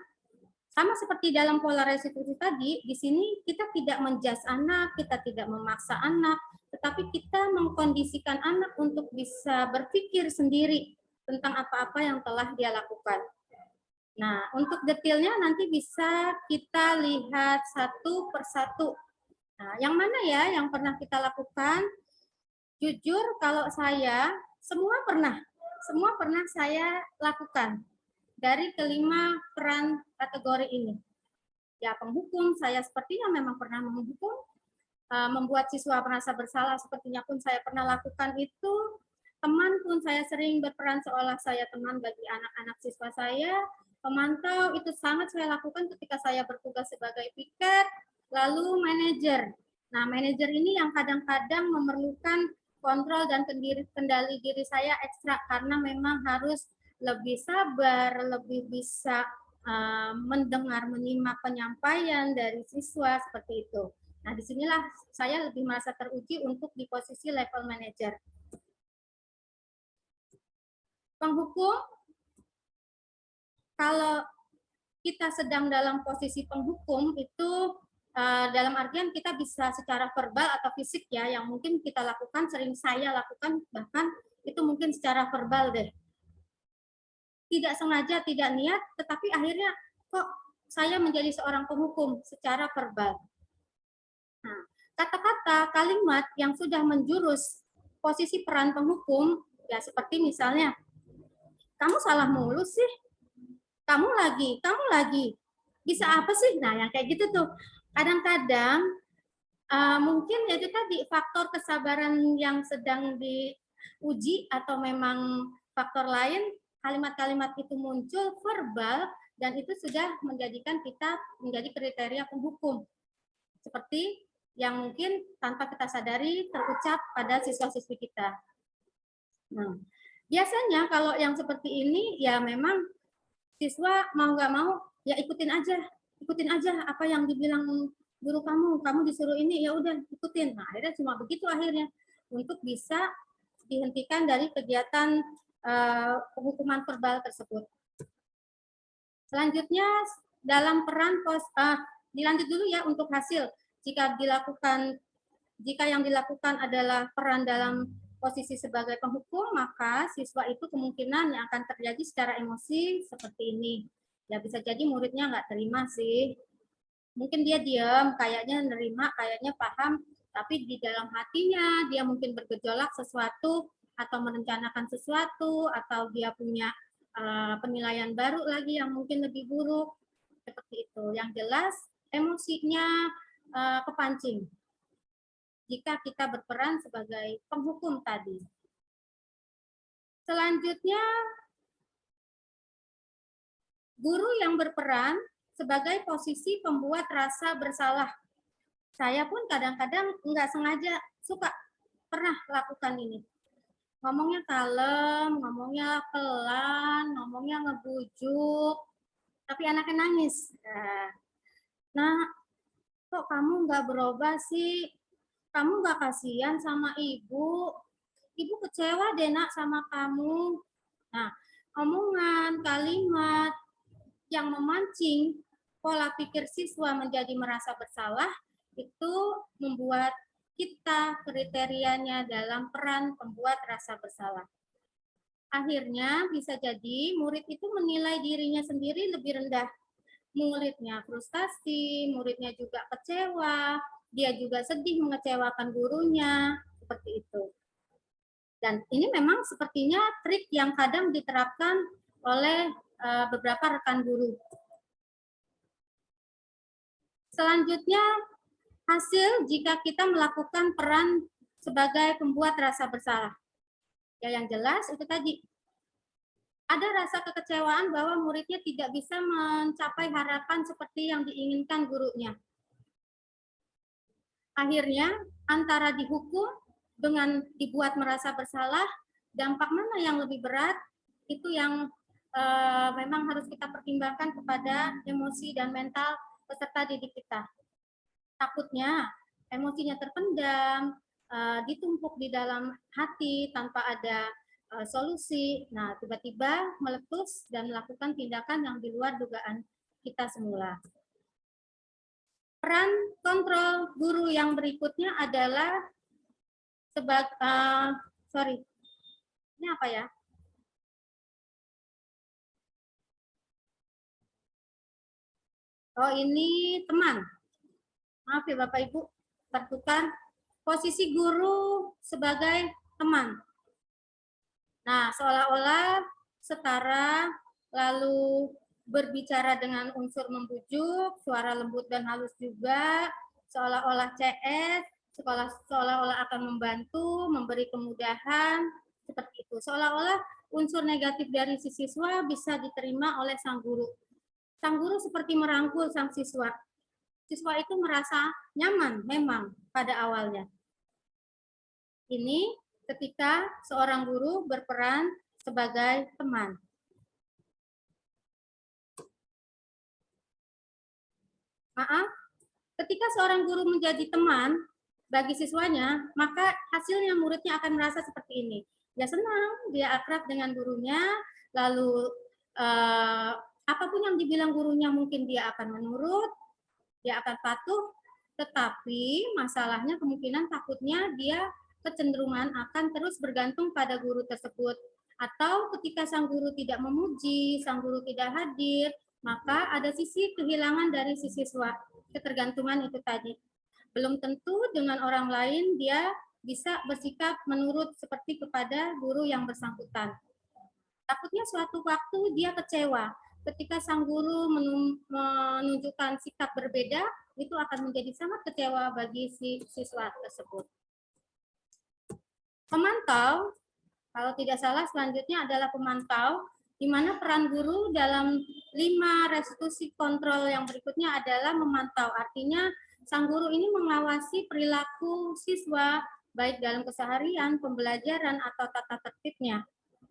sama seperti dalam pola restitusi tadi, di sini kita tidak menjudge anak, kita tidak memaksa anak, tetapi kita mengkondisikan anak untuk bisa berpikir sendiri tentang apa-apa yang telah dia lakukan. Nah, untuk detailnya nanti bisa kita lihat satu persatu. Nah, yang mana ya yang pernah kita lakukan? Jujur, kalau saya, semua pernah saya lakukan dari kelima peran kategori ini. Ya, penghukum, saya sepertinya memang pernah menghukum, membuat siswa merasa bersalah, sepertinya pun saya pernah lakukan itu. Teman pun saya sering berperan seolah saya teman bagi anak-anak siswa saya. Pemantau itu sangat saya lakukan ketika saya bertugas sebagai piket, lalu manajer. Nah, manajer ini yang kadang-kadang memerlukan kontrol dan kendali diri saya ekstra karena memang harus lebih sabar, lebih bisa mendengar, menyimak penyampaian dari siswa seperti itu. Nah, disinilah saya lebih merasa teruji untuk di posisi level manajer. Penghukum, kalau kita sedang dalam posisi penghukum itu dalam artian kita bisa secara verbal atau fisik ya, yang mungkin kita lakukan, sering saya lakukan, bahkan itu mungkin secara verbal deh. Tidak sengaja, tidak niat, tetapi akhirnya kok saya menjadi seorang penghukum secara verbal. Nah, kata-kata, kalimat yang sudah menjurus posisi peran penghukum, ya seperti misalnya, kamu salah mulu sih, kamu lagi, bisa apa sih? Nah, yang kayak gitu tuh. Kadang-kadang mungkin itu tadi faktor kesabaran yang sedang uji atau memang faktor lain, kalimat-kalimat itu muncul verbal dan itu sudah menjadikan kita menjadi kriteria penghukum. Seperti yang mungkin tanpa kita sadari terucap pada siswa-siswi kita. Nah, biasanya kalau yang seperti ini ya memang siswa mau nggak mau ya ikutin aja apa yang dibilang guru kamu disuruh ini ya udah ikutin. Nah, akhirnya cuma begitu akhirnya untuk bisa dihentikan dari kegiatan penghukuman verbal tersebut. Selanjutnya dalam peran dilanjut dulu ya untuk hasil. Jika yang dilakukan adalah peran dalam posisi sebagai penghukum, maka siswa itu kemungkinan yang akan terjadi secara emosi seperti ini. Ya bisa jadi muridnya nggak terima sih. Mungkin dia diam, kayaknya nerima, kayaknya paham, tapi di dalam hatinya dia mungkin bergejolak sesuatu atau merencanakan sesuatu atau dia punya penilaian baru lagi yang mungkin lebih buruk seperti itu. Yang jelas emosinya kepancing jika kita berperan sebagai penghukum tadi. Selanjutnya, guru yang berperan sebagai posisi pembuat rasa bersalah. Saya pun kadang-kadang nggak sengaja pernah lakukan ini. Ngomongnya kalem, ngomongnya pelan, ngomongnya ngebujuk, tapi anaknya nangis. Nah, kok kamu nggak berubah sih? Kamu nggak kasihan sama ibu? Ibu kecewa deh nak sama kamu. Nah, omongan, kalimat yang memancing pola pikir siswa menjadi merasa bersalah itu membuat kita kriterianya dalam peran pembuat rasa bersalah. Akhirnya bisa jadi murid itu menilai dirinya sendiri lebih rendah. Muridnya frustasi, muridnya juga kecewa, dia juga sedih mengecewakan gurunya, seperti itu. Dan ini memang sepertinya trik yang kadang diterapkan oleh beberapa rekan guru. Selanjutnya, hasil jika kita melakukan peran sebagai pembuat rasa bersalah. Ya yang jelas itu tadi, ada rasa kekecewaan bahwa muridnya tidak bisa mencapai harapan seperti yang diinginkan gurunya. Akhirnya, antara dihukum dengan dibuat merasa bersalah, dampak mana yang lebih berat, itu yang memang harus kita pertimbangkan kepada emosi dan mental peserta didik kita. Takutnya emosinya terpendam, ditumpuk di dalam hati tanpa ada solusi. Nah, tiba-tiba meletus dan melakukan tindakan yang di luar dugaan kita semula. Peran kontrol guru yang berikutnya adalah ini apa ya? Oh, ini teman. Maaf ya Bapak Ibu, tertukar. Posisi guru sebagai teman. Nah, seolah-olah setara, lalu berbicara dengan unsur membujuk, suara lembut dan halus juga, seolah-olah CS, seolah-olah akan membantu, memberi kemudahan, seperti itu. Seolah-olah unsur negatif dari si siswa bisa diterima oleh sang guru. Sang guru seperti merangkul sang siswa. Siswa itu merasa nyaman memang pada awalnya. Ini ketika seorang guru berperan sebagai teman. Maaf, ketika seorang guru menjadi teman bagi siswanya, maka hasilnya muridnya akan merasa seperti ini. Dia senang, dia akrab dengan gurunya, lalu apapun yang dibilang gurunya mungkin dia akan menurut, dia akan patuh, tetapi masalahnya kemungkinan takutnya dia kecenderungan akan terus bergantung pada guru tersebut. Atau ketika sang guru tidak memuji, sang guru tidak hadir, maka ada sisi kehilangan dari si siswa, ketergantungan itu tadi. Belum tentu dengan orang lain dia bisa bersikap menurut seperti kepada guru yang bersangkutan. Takutnya suatu waktu dia kecewa. Ketika sang guru menunjukkan sikap berbeda, itu akan menjadi sangat kecewa bagi si siswa tersebut. Pemantau Kalau tidak salah selanjutnya adalah pemantau, di mana peran guru dalam 5 restitusi kontrol yang berikutnya adalah memantau. Artinya sang guru ini mengawasi perilaku siswa baik dalam keseharian, pembelajaran, atau tata tertibnya.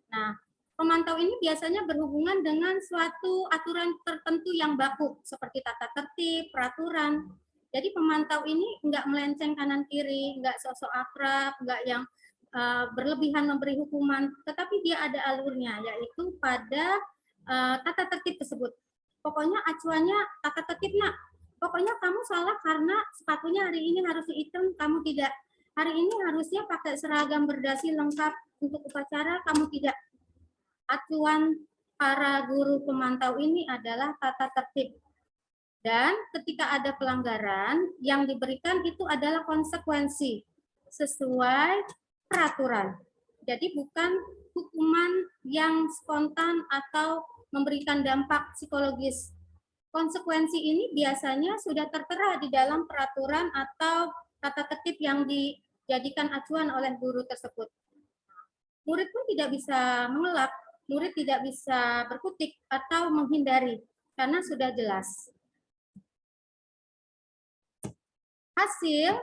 Nah, pemantau ini biasanya berhubungan dengan suatu aturan tertentu yang baku, seperti tata tertib, peraturan. Jadi pemantau ini nggak melenceng kanan kiri, nggak sosok akrab, nggak yang berlebihan memberi hukuman, tetapi dia ada alurnya, yaitu pada tata tertib tersebut. Pokoknya acuannya tata tertib, nak. Pokoknya kamu salah karena sepatunya hari ini harus hitam, kamu tidak. Hari ini harusnya pakai seragam berdasi lengkap untuk upacara, kamu tidak. Acuan para guru pemantau ini adalah tata tertib. Dan ketika ada pelanggaran, yang diberikan itu adalah konsekuensi sesuai peraturan. Jadi bukan hukuman yang spontan atau memberikan dampak psikologis. Konsekuensi ini biasanya sudah tertera di dalam peraturan atau tata tertib yang dijadikan acuan oleh guru tersebut. Murid pun tidak bisa mengelak, murid tidak bisa berkutik atau menghindari, karena sudah jelas. Hasil,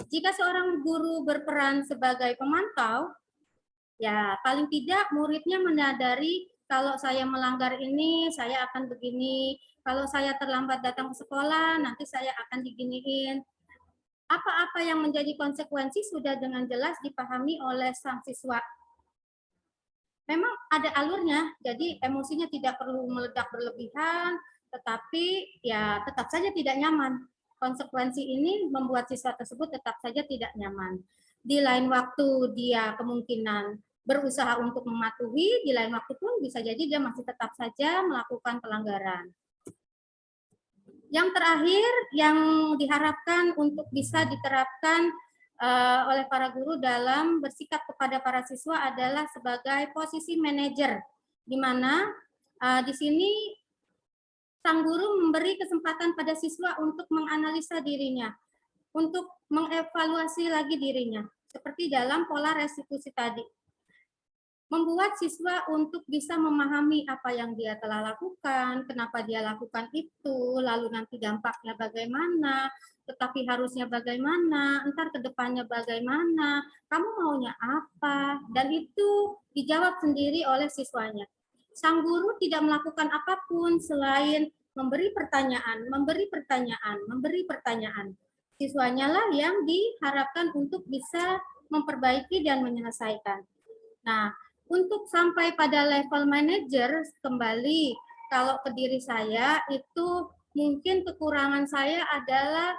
jika seorang guru berperan sebagai pemantau, ya paling tidak muridnya menyadari kalau saya melanggar ini, saya akan begini. Kalau saya terlambat datang ke sekolah, nanti saya akan diginiin. Apa-apa yang menjadi konsekuensi sudah dengan jelas dipahami oleh sang siswa. Memang ada alurnya, jadi emosinya tidak perlu meledak berlebihan, tetapi ya tetap saja tidak nyaman. Konsekuensi ini membuat siswa tersebut tetap saja tidak nyaman. Di lain waktu dia kemungkinan berusaha untuk mematuhi, di lain waktu pun bisa jadi dia masih tetap saja melakukan pelanggaran. Yang terakhir yang diharapkan untuk bisa diterapkan oleh para guru dalam bersikap kepada para siswa adalah sebagai posisi manajer, di mana di sini sang guru memberi kesempatan pada siswa untuk menganalisa dirinya, untuk mengevaluasi lagi dirinya, seperti dalam pola restitusi tadi. Membuat siswa untuk bisa memahami apa yang dia telah lakukan, kenapa dia lakukan itu, lalu nanti dampaknya bagaimana, tetapi harusnya bagaimana, entar ke depannya bagaimana, kamu maunya apa, dan itu dijawab sendiri oleh siswanya. Sang guru tidak melakukan apapun selain memberi pertanyaan, memberi pertanyaan, memberi pertanyaan. Siswanya lah yang diharapkan untuk bisa memperbaiki dan menyelesaikan. Nah, untuk sampai pada level manajer, kembali kalau ke diri saya, itu mungkin kekurangan saya adalah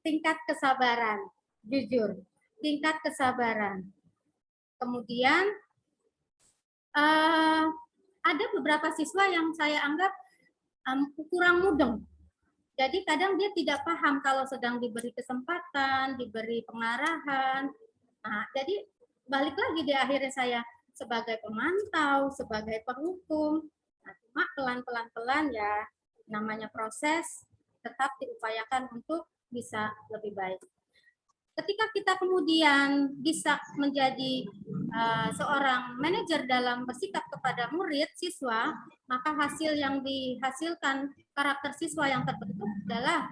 tingkat kesabaran, jujur, tingkat kesabaran. Kemudian ada beberapa siswa yang saya anggap kurang mudeng. Jadi kadang dia tidak paham kalau sedang diberi kesempatan, diberi pengarahan. Nah, jadi balik lagi di akhirnya saya sebagai pemantau, sebagai penghukum. Nah, cuma pelan-pelan ya, namanya proses, tetap diupayakan untuk bisa lebih baik. Ketika kita kemudian bisa menjadi seorang manajer dalam bersikap kepada murid, siswa, maka hasil yang dihasilkan karakter siswa yang terbentuk adalah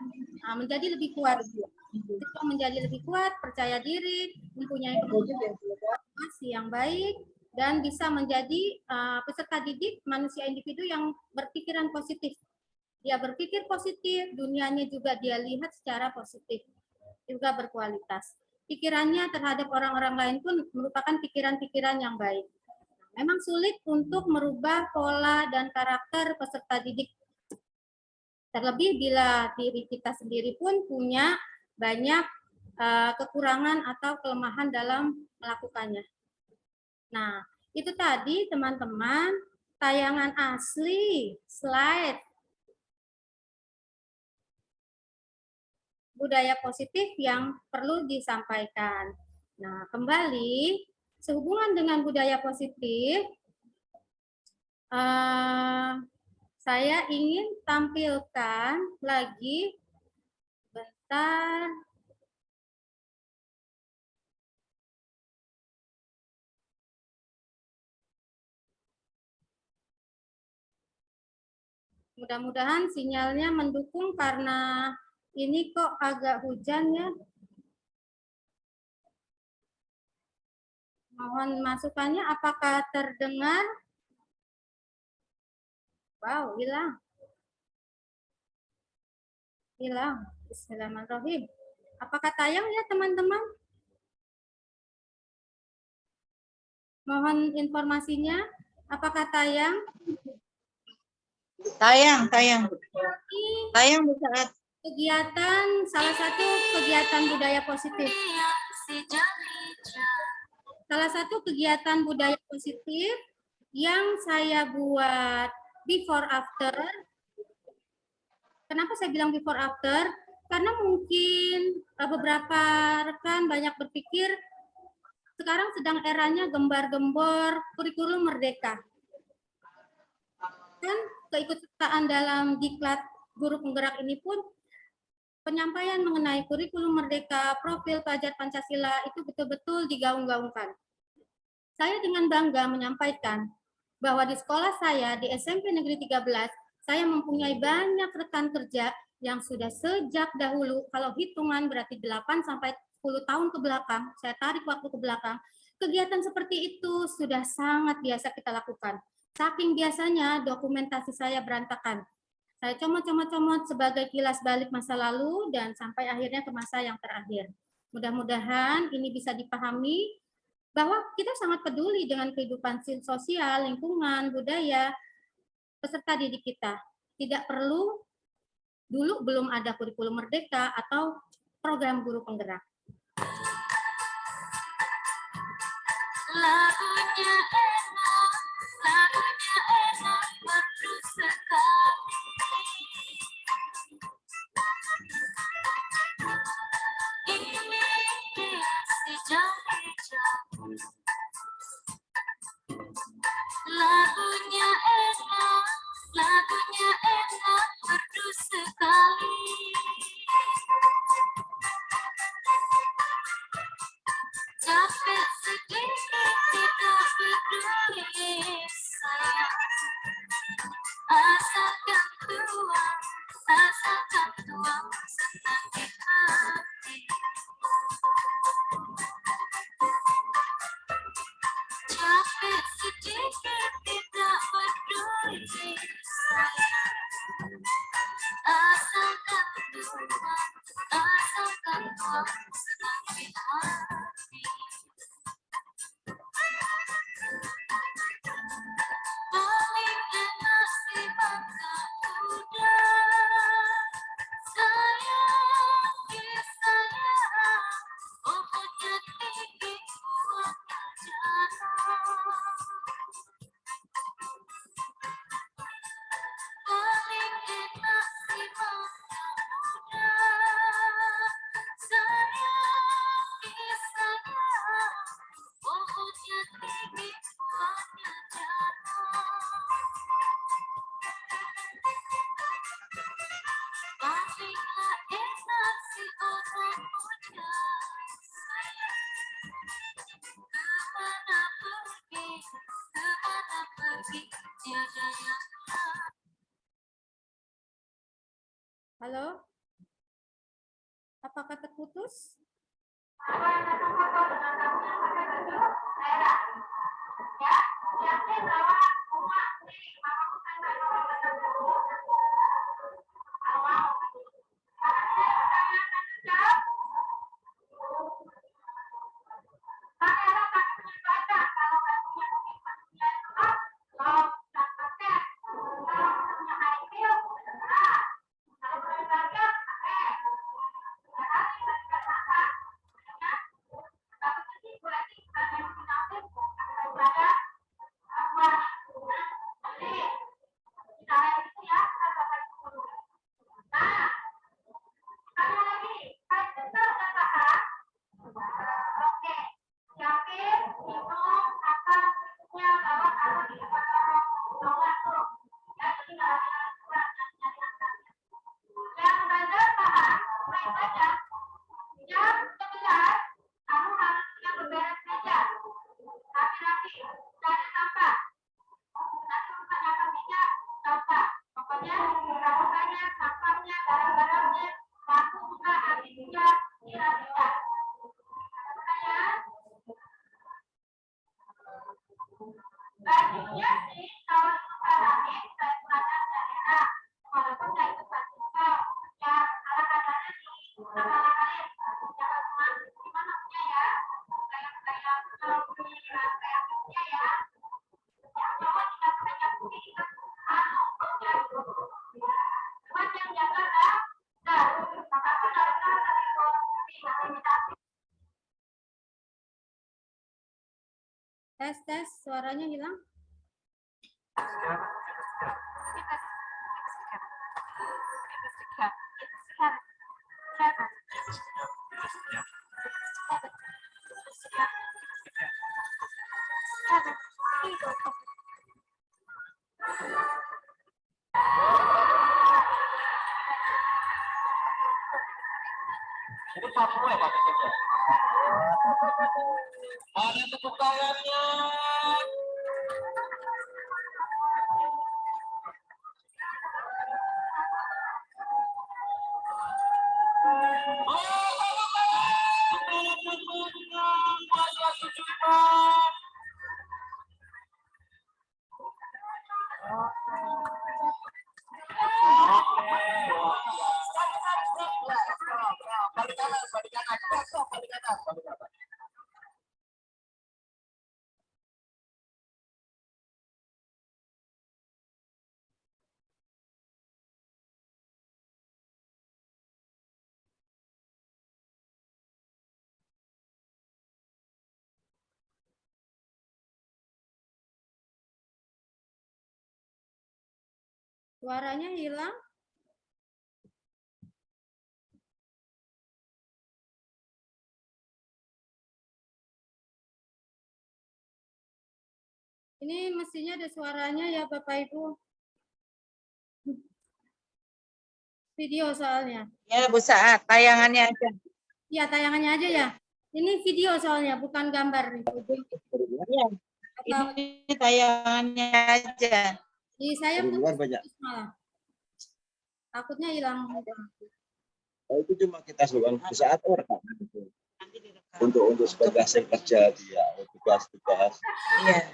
menjadi lebih kuat. Siswa menjadi lebih kuat, percaya diri, mempunyai komunikasi yang baik, dan bisa menjadi peserta didik manusia individu yang berpikiran positif. Dia berpikir positif, dunianya juga dia lihat secara positif, juga berkualitas. Pikirannya terhadap orang-orang lain pun merupakan pikiran-pikiran yang baik. Memang sulit untuk merubah pola dan karakter peserta didik. Terlebih bila diri kita sendiri pun punya banyak kekurangan atau kelemahan dalam melakukannya. Nah, itu tadi teman-teman tayangan asli, slide budaya positif yang perlu disampaikan. Nah, kembali sehubungan dengan budaya positif, saya ingin tampilkan lagi, bentar. Mudah-mudahan sinyalnya mendukung karena ini kok agak hujan ya. Mohon masukannya, apakah terdengar? Wow, hilang. Hilang. Bismillahirrahmanirrahim. Apakah tayang ya teman-teman? Mohon informasinya. Apakah tayang? Tayang, Ini tayang Bu Saat. kegiatan, salah satu kegiatan budaya positif. Salah satu kegiatan budaya positif yang saya buat before after. Kenapa saya bilang before after? Karena mungkin beberapa rekan banyak berpikir sekarang sedang eranya gembar-gembor kurikulum merdeka. Dan keikutsertaan dalam diklat guru penggerak ini pun penyampaian mengenai kurikulum merdeka, profil pelajar Pancasila itu betul-betul digaung-gaungkan. Saya dengan bangga menyampaikan bahwa di sekolah saya di SMP Negeri 13, saya mempunyai banyak rekan kerja yang sudah sejak dahulu, kalau hitungan berarti 8 sampai 10 tahun ke belakang, saya tarik waktu ke belakang, kegiatan seperti itu sudah sangat biasa kita lakukan. Saking biasanya dokumentasi saya berantakan. Saya comot-comot sebagai kilas balik masa lalu dan sampai akhirnya ke masa yang terakhir. Mudah-mudahan ini bisa dipahami bahwa kita sangat peduli dengan kehidupan sosial, lingkungan, budaya, peserta didik kita. Tidak perlu, dulu belum ada kurikulum merdeka atau program guru penggerak. Lagunya enak, merdu sekali. Ini dia si jam-jam. Lagunya enak, merdu sekali. Capek sedikit tidak peduli saya. Asalkan tuang senang di hati. Capek sedikit tidak peduli saya. Asalkan tuang senang di hati. Paling enak si mangga muda. Sayang, pohonnya tinggi, buahnya jarang. Paling enak si mangga muda. Sayang, pohonnya tinggi, buahnya jarang. Palinglah enak si orang muda. Sayang, kemana pergi, tiada yang tahu. Halo? Apakah terputus? Tes, suaranya hilang. Ada tepuk tangannya. Suaranya hilang. Ini mestinya ada suaranya ya Bapak Ibu. Video soalnya. Ya Bu Saat, tayangannya aja. Iya, tayangannya aja ya. Ini video soalnya, bukan gambar. Ya, ini tayangannya aja. Di saya pun luar banyak. malah. Takutnya hilang. Oh, itu cuma kita slogan di saat orang untuk sebagai hasil kerja dia tugas-tugas. Iya.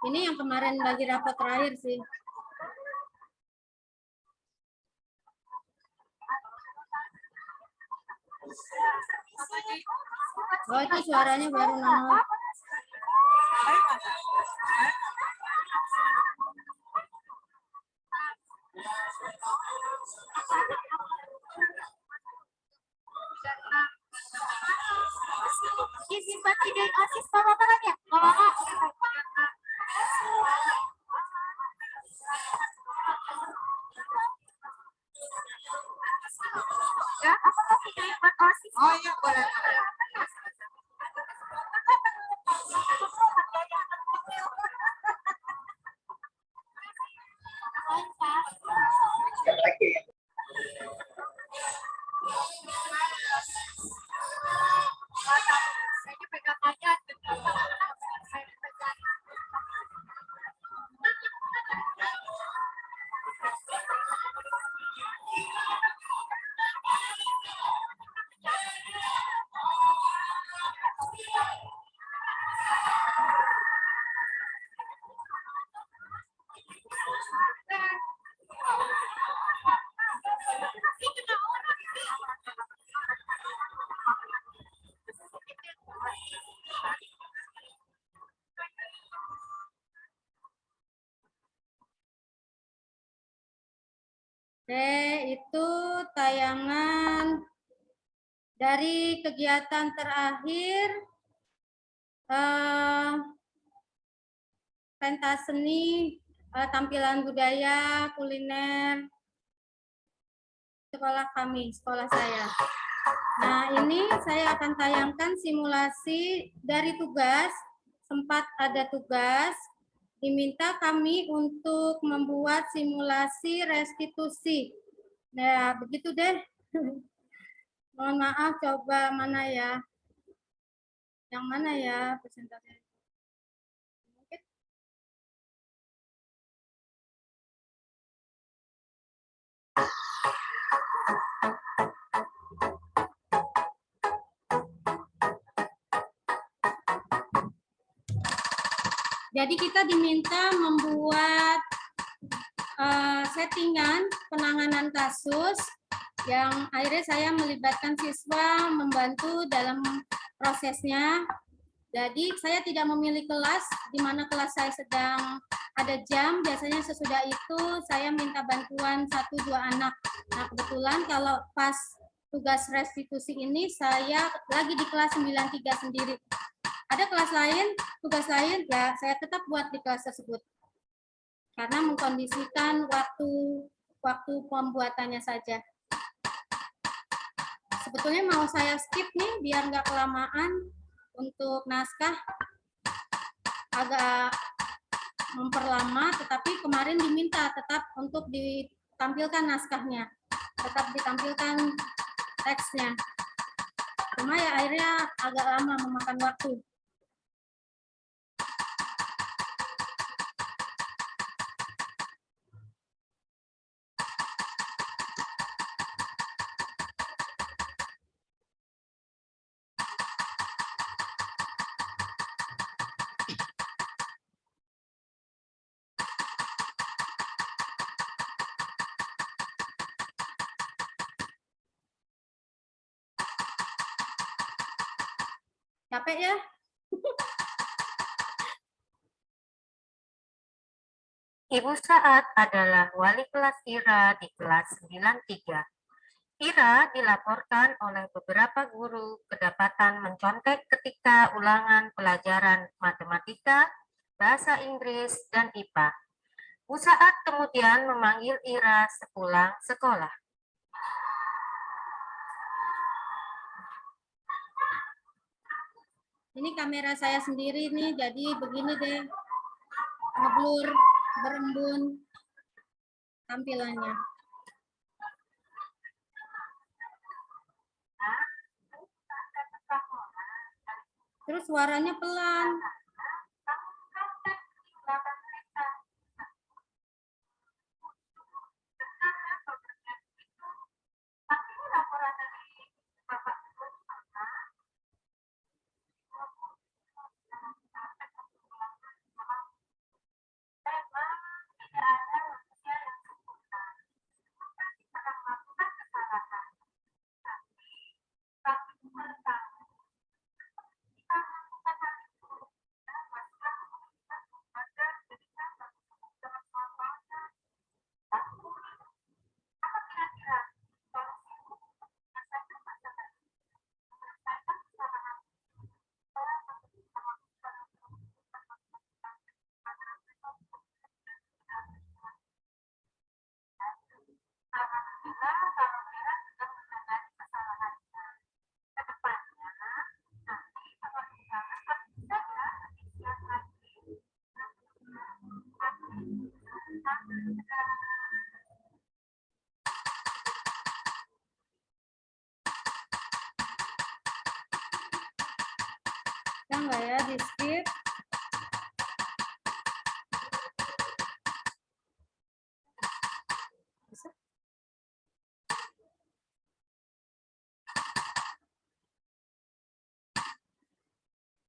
Ini yang kemarin lagi rapat terakhir sih. Oh, itu suaranya baru nongol. Simpati dan OSIS bawa tangannya. Bawa. Ya, apa mau videoin buat OSIS? Oh iya, boleh. Oke, itu tayangan dari kegiatan terakhir pentas seni, tampilan budaya, kuliner sekolah kami, sekolah saya. Nah, ini saya akan tayangkan simulasi dari tugas, sempat ada tugas, diminta kami untuk membuat simulasi restitusi. Nah, begitu deh. Mohon maaf, coba mana ya? Yang mana ya presentasi? Jadi kita diminta membuat settingan penanganan kasus yang akhirnya saya melibatkan siswa membantu dalam prosesnya. Jadi saya tidak memilih kelas di mana kelas saya sedang ada jam. Biasanya sesudah itu saya minta bantuan 1-2 anak. Nah kebetulan kalau pas tugas restitusi ini saya lagi di kelas 93 sendiri. Ada kelas lain, tugas lain, ya saya tetap buat di kelas tersebut. Karena mengkondisikan waktu pembuatannya saja. Sebetulnya mau saya skip nih, biar nggak kelamaan untuk naskah. Agak memperlama, tetapi kemarin diminta tetap untuk ditampilkan naskahnya. Tetap ditampilkan teksnya. Cuma ya akhirnya agak lama memakan waktu. Capek ya? Ibu Saat adalah wali kelas Ira di kelas 93. Ira dilaporkan oleh beberapa guru kedapatan mencontek ketika ulangan pelajaran matematika, bahasa Inggris, dan IPA. Bu Saat kemudian memanggil Ira sepulang sekolah. Ini kamera saya sendiri nih, jadi begini deh. Ngeblur, berembun tampilannya. Terus suaranya pelan. Bisa nggak ya di skip? Bisa?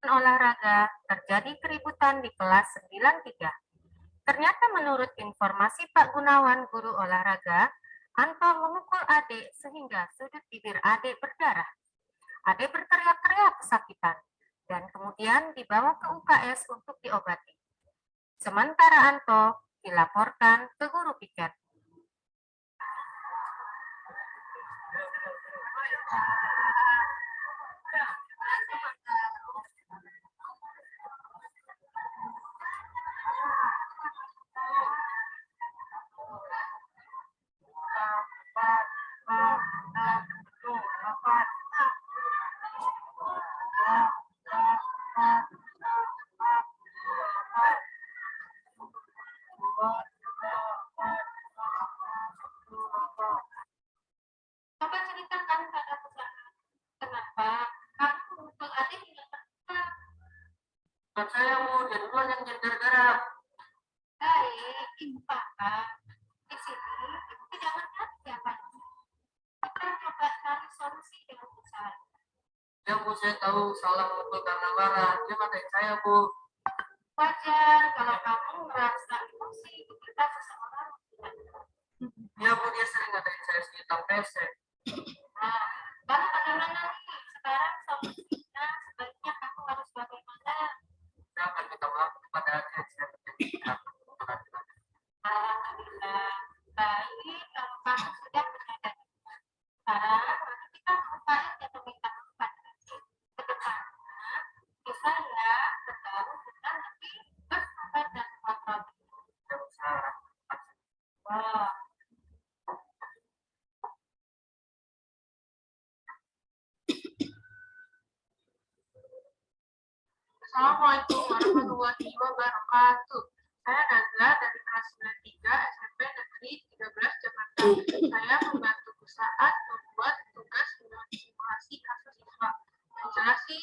Olahraga terjadi keributan di kelas 93. Ternyata menurut informasi Pak Gunawan, guru olahraga, Anto memukul adik sehingga sudut bibir adik berdarah. Adik berteriak-teriak kesakitan dan kemudian dibawa ke UKS untuk diobati. Sementara Anto dilaporkan ke guru piket. Coba ceritakan pada peserta. Bukan saya Bu, dia duluan yang nyender garam. Baik, Ibu paham. Di sini Ibu tidak mengerti apa itu. Kita coba cari solusi dengan usaha. Ya Bu, saya tahu salah memukul karena marah. Dia matain saya Bu. Wajar kalau kamu merasa emosi ketika seseorang tidak. Ya Bu, dia sering ngatain saya sekitar pesek. Nah, lalu bagaimana nih? Sekarang solusinya sebaiknya kamu harus bagaimana? Saya akan minta maaf kepada adik saya. Alhamdulillah. Baik, kalau kamu sudah menyadari. Sekarang nanti kita lupain dan meminta maaf. Ke depannya, bisa ya bergaul dengan lebih bersabar dan kontrol. Tidak usah. Wow. Assalamualaikum warahmatullahi wabarakatuh. Saya Nazla dari kelas 93 SMP Negeri 13 Jakarta. Saya membantu Bu Saat membuat tugas simulasi kasus siswa. Yang jelas sih,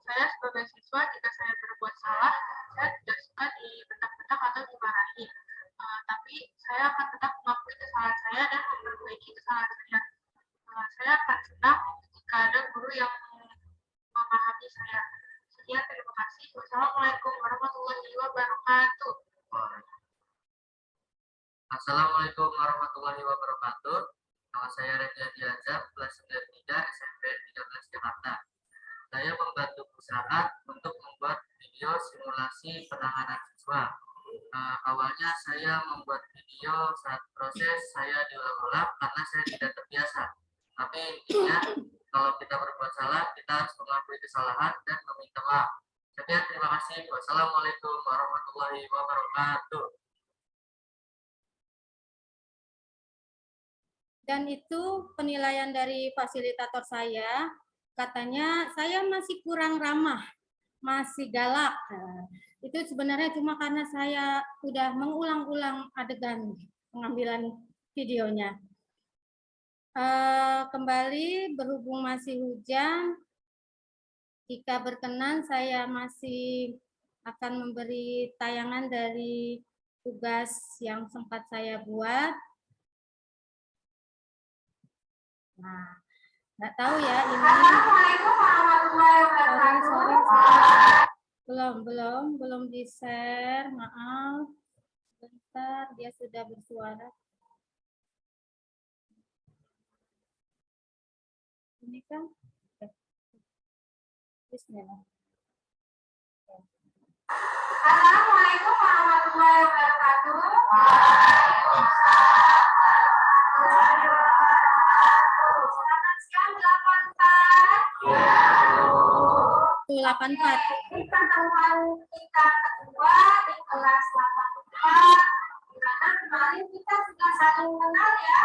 saya sebagai siswa jika saya berbuat salah, saya tidak suka dibentak-bentak atau dimarahi. Tapi saya akan tetap mengakui kesalahan saya dan memperbaiki kesalahan saya. Saya akan senang jika ada guru yang memahami saya. Sekian, terima kasih. Wassalamualaikum warahmatullahi wabarakatuh. Assalamualaikum warahmatullahi wabarakatuh. Nama saya Renja Diazam, kelas 93 SMP 13 Jakarta. Saya membantu perusahaan untuk membuat video simulasi penanganan siswa. Awalnya saya membuat video saat proses saya diulang-ulang karena saya tidak terbiasa. Tapi intinya kalau kita berbuat salah, kita harus mengakui kesalahan dan meminta maaf. Sekian, terima kasih. Wassalamualaikum warahmatullahi wabarakatuh. Dan itu penilaian dari fasilitator saya, katanya saya masih kurang ramah, masih galak. Nah, itu sebenarnya cuma karena saya sudah mengulang-ulang adegan pengambilan videonya. Kembali berhubung masih hujan, jika berkenan saya masih akan memberi tayangan dari tugas yang sempat saya buat. Nah, nggak tahu ya ini. Assalamualaikum warahmatullahi wabarakatuh. Belum di-share, maaf. Bentar, dia sudah bersuara. Ini kan? Bismillah. Assalamualaikum warahmatullahi wabarakatuh. Selamat siang 84. Tuh 84. Ini pertemuan kita kedua di kelas 84. Di mana kemarin kita sudah saling mengenal ya.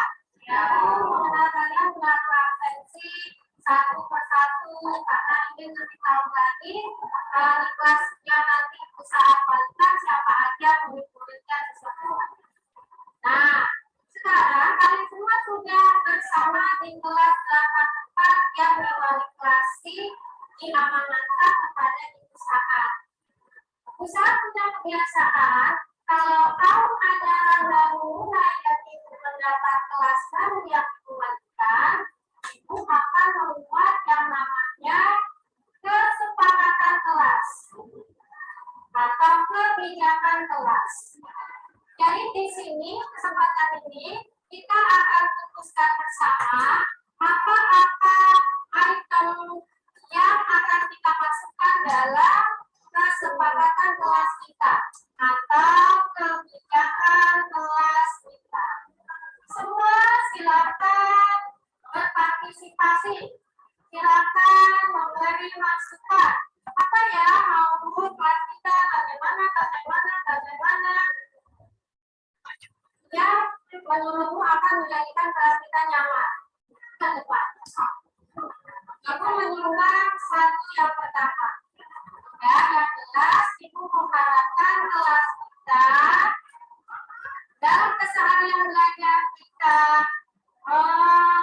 Ya, mengenal kalian berapa absensi satu persatu karena ingin lebih tahu lagi di kelasnya nanti usaha kualitas siapa aja murid-muridnya sesuatu. Nah, sekarang kalian semua sudah bersama di kelas 84 yang diwaliklasi diamanatkan kepada usaha. Usaha punya kebiasaan kalau tahun ajaran baru mulai dari mendapat kelas baru yang dikeluarkan, Ibu akan membuat yang namanya kesepakatan kelas atau kebijakan kelas. Jadi di sini kesempatan ini kita akan putuskan bersama apa-apa item yang akan kita masukkan dalam kesepakatan kelas kita atau kebijakan kelas kita. Semua silakan berpartisipasi, silakan memberi masukan. Apa ya mau kelas kita bagaimana? Ya, menurutmu akan menjadikan kelas kita nyaman ke depan. Ibu menyumbang satu yang pertama. Ya, yang jelas Ibu mengharapkan kelas kita dalam keseharian belajar kita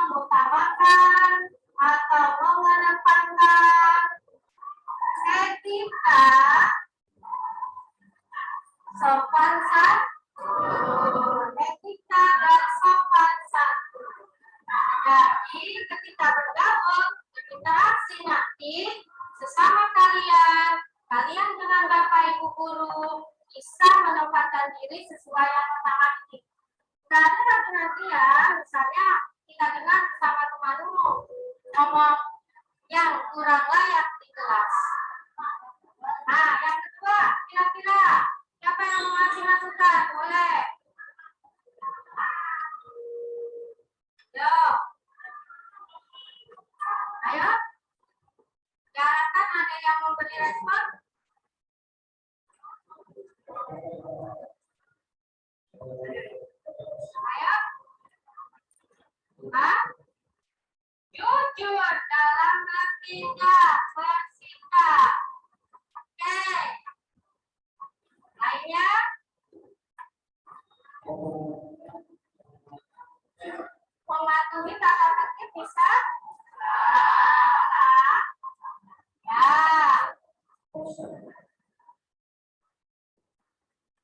mengutamakan atau mengedepankan etika Sita, sopan santun, etika dan sopan santun. Jadi ketika bergaul, berinteraksi nanti sesama kalian, kalian dengan Bapak Ibu guru bisa menempatkan diri sesuai yang pertama ini. Berarti nanti ya, misalnya kita dengar bersama teman umum ngomong yang kurang layak di kelas. Nah, yang kedua, kira-kira siapa yang mau ngasih masukan? Boleh. Yo. Ayo. Diharapkan ada yang mau beri respon. Ayo. Hah? Jujur dalam bertindak, bersikap. Oke. Lainnya? Mematuhi tata tertib bisa? Ya.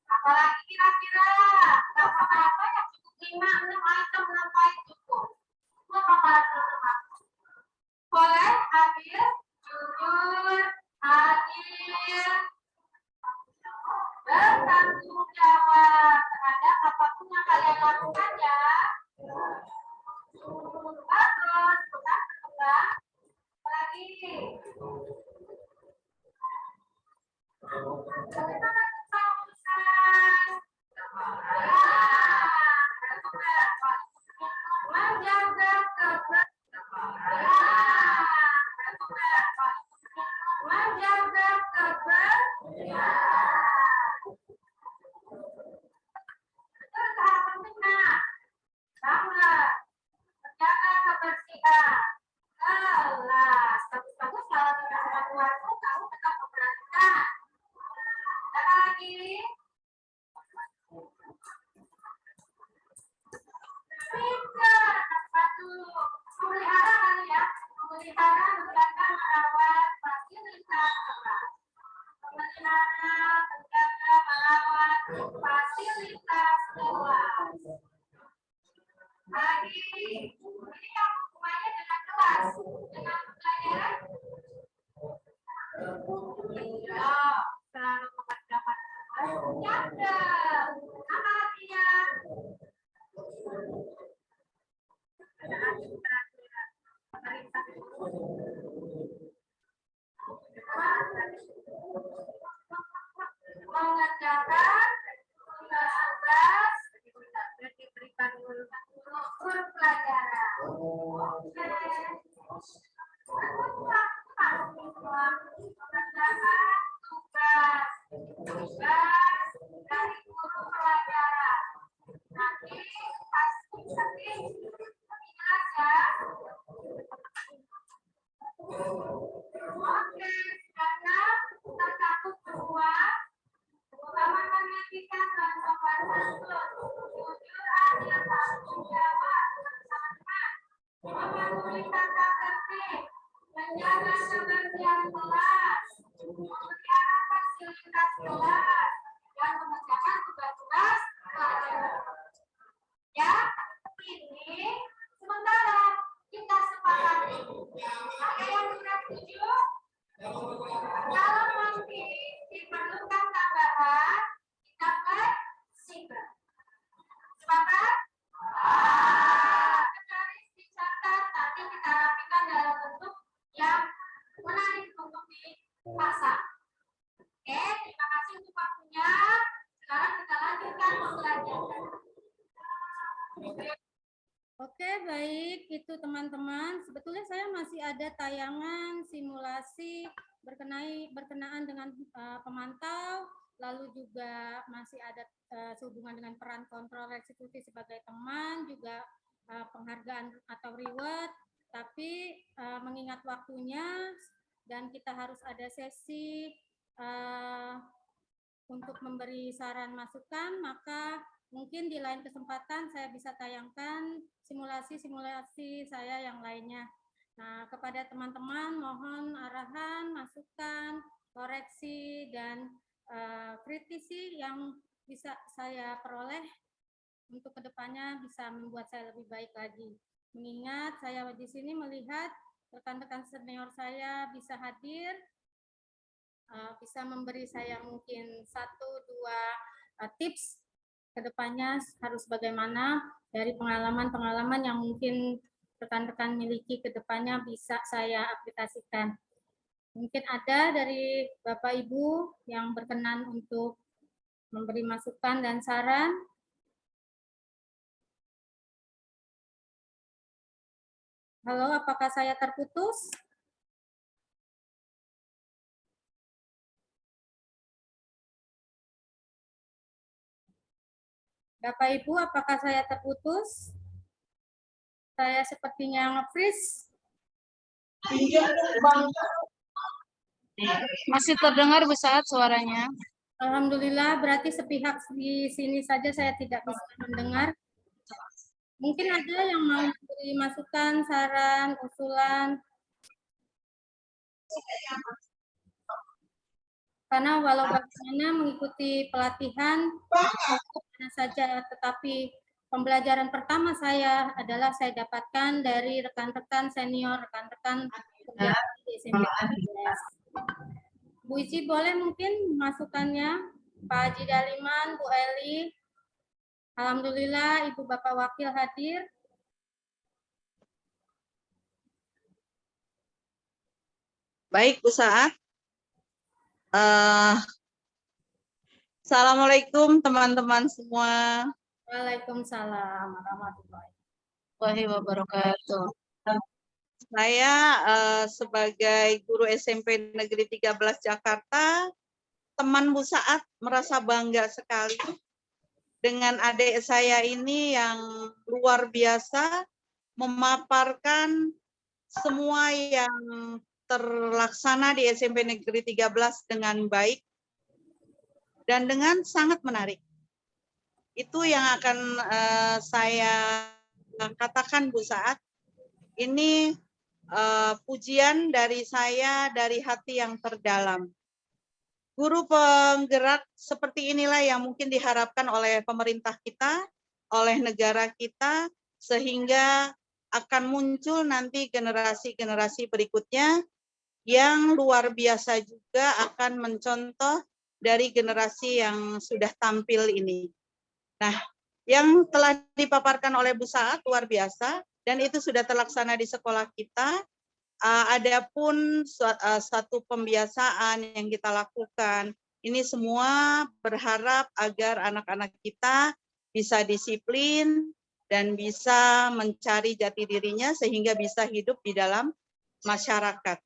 Apalagi kira-kira? Gak apa-apa ya, cukup 5, 6 item sampai cukup. Semua bakalan berteman. Boleh hadir, jujur, adil, bertanggung jawab terhadap apapun yang kalian lakukan ya. Bagus, bukan berkembang. Lagi. Bagaimana kita bisa? Menjaga menjaga betul tahap penting nah banget menjaga kebersihan kelas bagus-bagus kalau tidak ada waktu kamu tetap memperhatikan ada lagi pintar satu memelihara kali ya memelihara menjaga merawat fasilitas kelas memelihara menjaga merawat fasilitas kelas lagi ini yang hubungannya dengan kelas dengan pelajaran ya selalu mengerjakan menjaga apa artinya mengerjakan tugas yang diberikan guru pelajaran. Mengerjakan tugas dari guru pelajaran. Nanti pasti jelas ya. Oke, sekarang tercakup semua. Utamakan etika dan sopan santun, jujur, adil, tanggung jawab bersama, mematuhi tata tertib, menjaga kebersihan kelas, memelihara fasilitas kelas, dan mengerjakan tugas-tugas pelajaran. Ya, ini sementara kita sepakati. Ada yang sudah setuju? Kalau nanti diperlukan tambahan, kita fleksibel. Sepakat? Garis dicatat, nanti kita rapikan dalam bentuk yang menarik untuk dipasang. Oke, terima kasih untuk waktunya. Sekarang kita lanjutkan pembelajaran. Oke, baik. Itu teman-teman. Sebetulnya saya masih ada tayangan simulasi berkenaan dengan pemantau, lalu juga masih ada sehubungan dengan peran kontrol eksekutif sebagai teman, juga penghargaan atau reward. Tapi mengingat waktunya dan kita harus ada sesi untuk memberi saran masukan, maka mungkin di lain kesempatan saya bisa tayangkan simulasi-simulasi saya yang lainnya. Nah, kepada teman-teman mohon arahan, masukan, koreksi dan kritisi yang bisa saya peroleh untuk kedepannya bisa membuat saya lebih baik lagi. Mengingat saya di sini melihat rekan-rekan senior saya bisa hadir, bisa memberi saya mungkin 1-2 tips kedepannya harus bagaimana dari pengalaman-pengalaman yang mungkin rekan-rekan miliki kedepannya bisa saya aplikasikan. Mungkin ada dari Bapak Ibu yang berkenan untuk memberi masukan dan saran. Halo, apakah saya terputus? Bapak Ibu, apakah saya terputus? Saya sepertinya nge-freeze. Masih terdengar Bu Saat suaranya. Alhamdulillah, berarti sepihak di sini saja saya tidak bisa mendengar. Mungkin ada yang mau memberi masukan, saran, usulan. Karena walau bagaimana mengikuti pelatihan mana saja, tetapi pembelajaran pertama saya adalah saya dapatkan dari rekan-rekan senior, rekan-rekan di SMP. Bu Ici boleh mungkin masukannya, Pak Haji Daliman, Bu Eli. Alhamdulillah Ibu Bapak Wakil hadir. Baik, Bu Saat. Assalamualaikum teman-teman semua. Waalaikumsalam warahmatullahi Wabarakatuh. Saya sebagai guru SMP Negeri 13 Jakarta, teman Bu Saat merasa bangga sekali dengan adik saya ini yang luar biasa memaparkan semua yang terlaksana di SMP Negeri 13 dengan baik dan dengan sangat menarik. Itu yang akan saya katakan Bu Saat. Ini pujian dari saya dari hati yang terdalam. Guru penggerak seperti inilah yang mungkin diharapkan oleh pemerintah kita, oleh negara kita, sehingga akan muncul nanti generasi-generasi berikutnya yang luar biasa juga akan mencontoh dari generasi yang sudah tampil ini. Nah, yang telah dipaparkan oleh Bu Saat luar biasa, dan itu sudah terlaksana di sekolah kita. Adapun satu pembiasaan yang kita lakukan, ini semua berharap agar anak-anak kita bisa disiplin dan bisa mencari jati dirinya sehingga bisa hidup di dalam masyarakat.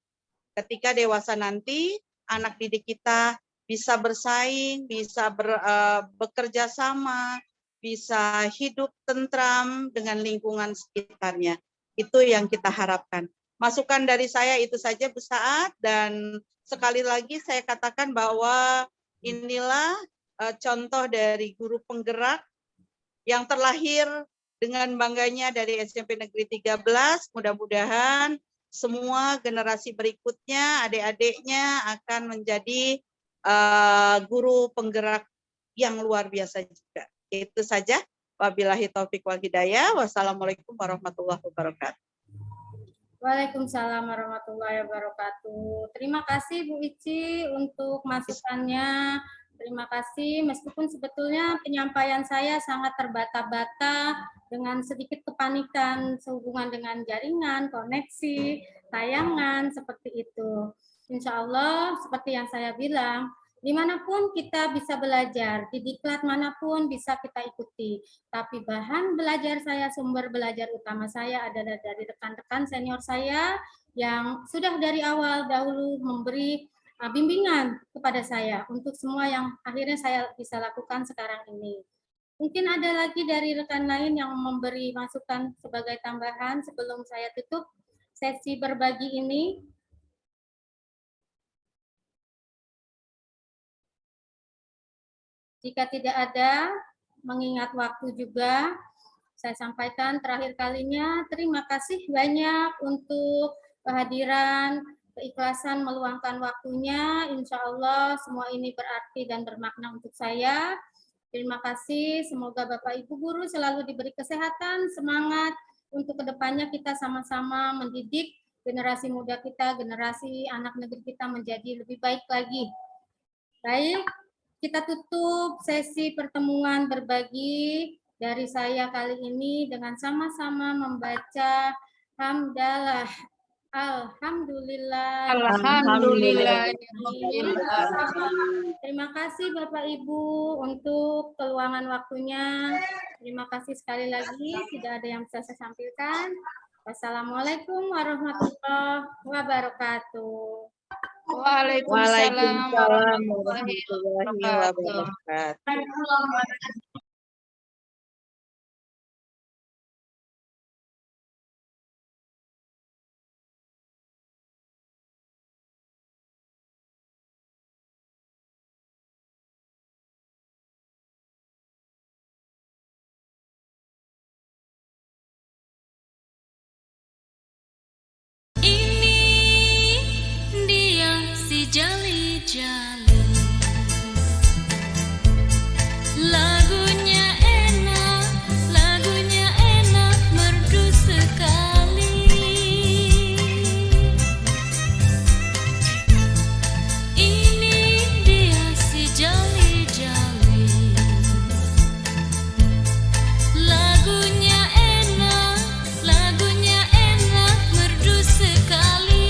Ketika dewasa nanti, anak didik kita bisa bersaing, bisa bekerja sama, bisa hidup tentram dengan lingkungan sekitarnya. Itu yang kita harapkan. Masukan dari saya itu saja Bu Saat, dan sekali lagi saya katakan bahwa inilah contoh dari guru penggerak yang terlahir dengan bangganya dari SMP Negeri 13. Mudah-mudahan semua generasi berikutnya, adik-adiknya akan menjadi guru penggerak yang luar biasa juga. Itu saja. Wabillahi taufik wal hidayah. Wassalamualaikum warahmatullahi wabarakatuh. Waalaikumsalam warahmatullahi wabarakatuh. Terima kasih Bu Ici untuk masukannya. Terima kasih, meskipun sebetulnya penyampaian saya sangat terbata-bata dengan sedikit kepanikan sehubungan dengan jaringan, koneksi, tayangan, seperti itu. Insya Allah, seperti yang saya bilang, dimanapun kita bisa belajar, di diklat manapun bisa kita ikuti. Tapi bahan belajar saya, sumber belajar utama saya adalah dari rekan-rekan senior saya yang sudah dari awal dahulu memberi bimbingan kepada saya untuk semua yang akhirnya saya bisa lakukan sekarang ini. Mungkin ada lagi dari rekan lain yang memberi masukan sebagai tambahan sebelum saya tutup sesi berbagi ini. Jika tidak ada, mengingat waktu juga, saya sampaikan terakhir kalinya, terima kasih banyak untuk kehadiran keikhlasan meluangkan waktunya. Insya Allah semua ini berarti dan bermakna untuk saya. Terima kasih. Semoga Bapak Ibu guru selalu diberi kesehatan, semangat untuk kedepannya kita sama-sama mendidik generasi muda kita, generasi anak negeri kita menjadi lebih baik lagi. Baik, kita tutup sesi pertemuan berbagi dari saya kali ini dengan sama-sama membaca hamdalah. Alhamdulillah. Alhamdulillah. Terima kasih Bapak Ibu untuk keluangan waktunya. Terima kasih sekali lagi. Tidak ada yang bisa saya sampaikan. Wassalamualaikum warahmatullahi wabarakatuh. Waalaikumsalam warahmatullahi wabarakatuh. Jali-jali, lagunya enak, merdu sekali. Ini dia si jali-jali, lagunya enak, merdu sekali.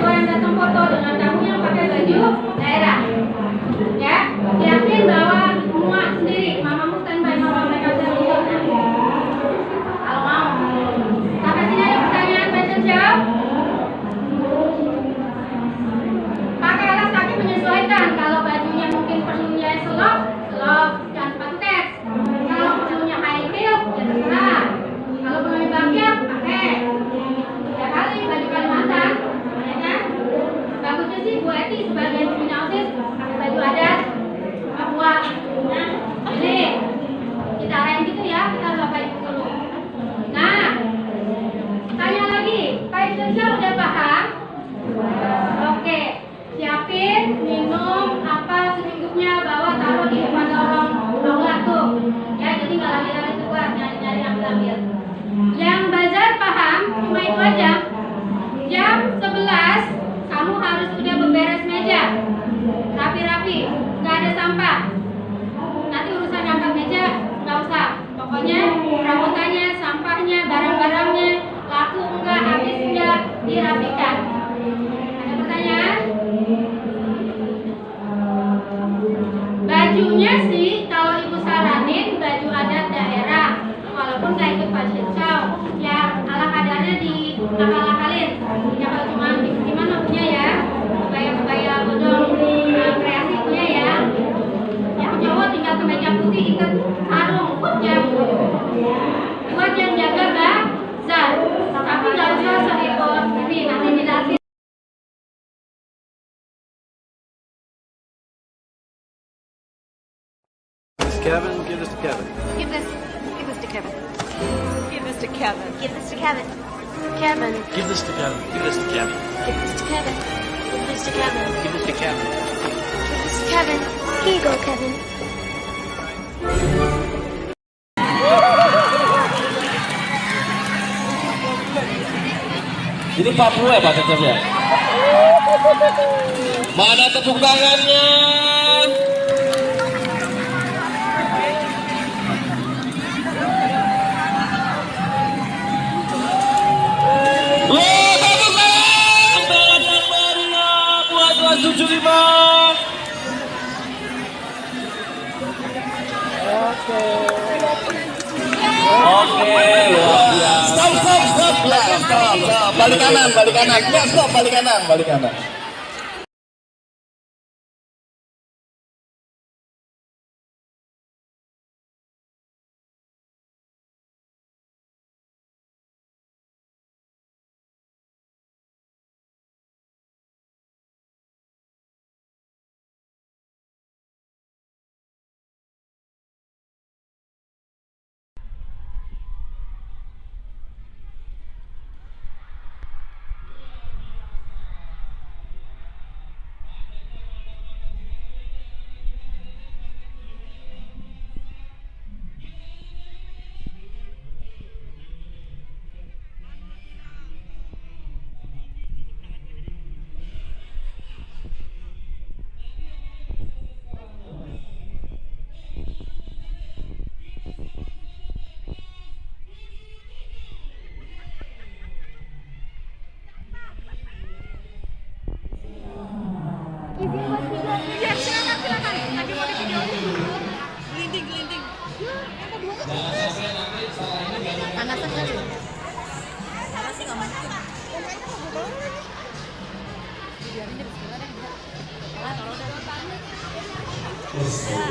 Yang datang foto dengan kamu yang pakai baju daerah, ya, yakin bahwa semua sendiri, mamamu standby, mama mereka sudah kalau mau. Sampai sini ada pertanyaan, question jawab. Pakai alas kaki menyesuaikan. Kalau bajunya mungkin perlunya selop, jangan sepatu tes. Kalau perlunya high heel, ya terserah. Kalau perlunya bagian, pakai. Ya kali baju Kalimantan. Bagusnya sih Bu Eti sebagai punya OSIS pakai baju adat Papua. Nah, ini kita arahin gitu ya, kita Bapak Ibu dulu. Nah, tanya lagi, Pak Ibu udah paham? Oke, siapin minum apa seminggunya, bawa taruh di depan lorong aula tuh. Ya, jadi nggak lagi keluar nyari-nyari ambil. Yang bazar paham, cuma itu aja. Jam 11 kamu harus udah beberes meja, rapi-rapi, nggak ada sampah. Nanti urusan ngangkat meja nggak usah. Pokoknya perabotannya, sampahnya, barang-barangnya laku enggak, habis enggak, dirapikan. Ada pertanyaan? Bajunya sih kalau Ibu saranin baju adat daerah, walaupun nggak ikut fashion show, ya ala kadarnya di ala Kevin. Give this to Kevin. Give this to Kevin. Give this to Kevin. Give this to Kevin. Kevin. Give this to Kevin. Give this to Kevin. Give this to Kevin. Give this to Kevin. Give this to Kevin. Give this to Kevin. Here you go, Kevin. Ini 40 ya Pak Cecep ya? Mana tepuk tangannya? Tepuk tangan! Tangan yang meriah buat 275. Oke, luar biasa. Stop. Ya, stop. Balik kanan. Ya, stop, balik kanan.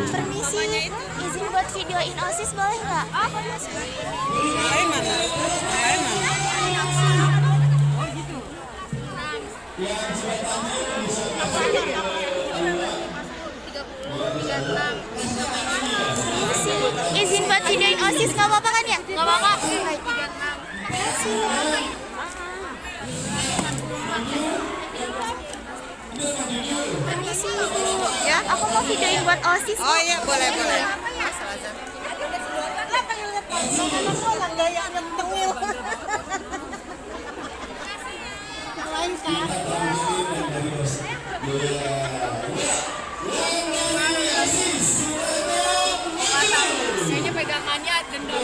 Permisi, izin buat videoin OSIS boleh nggak? Permisi, izin buat videoin OSIS nggak apa-apa kan ya? Nggak apa-apa. Permisi. Permisi Ibu. Ya, aku mau videoin buat OSIS. Oh iya, boleh. Saya pegangannya dendam.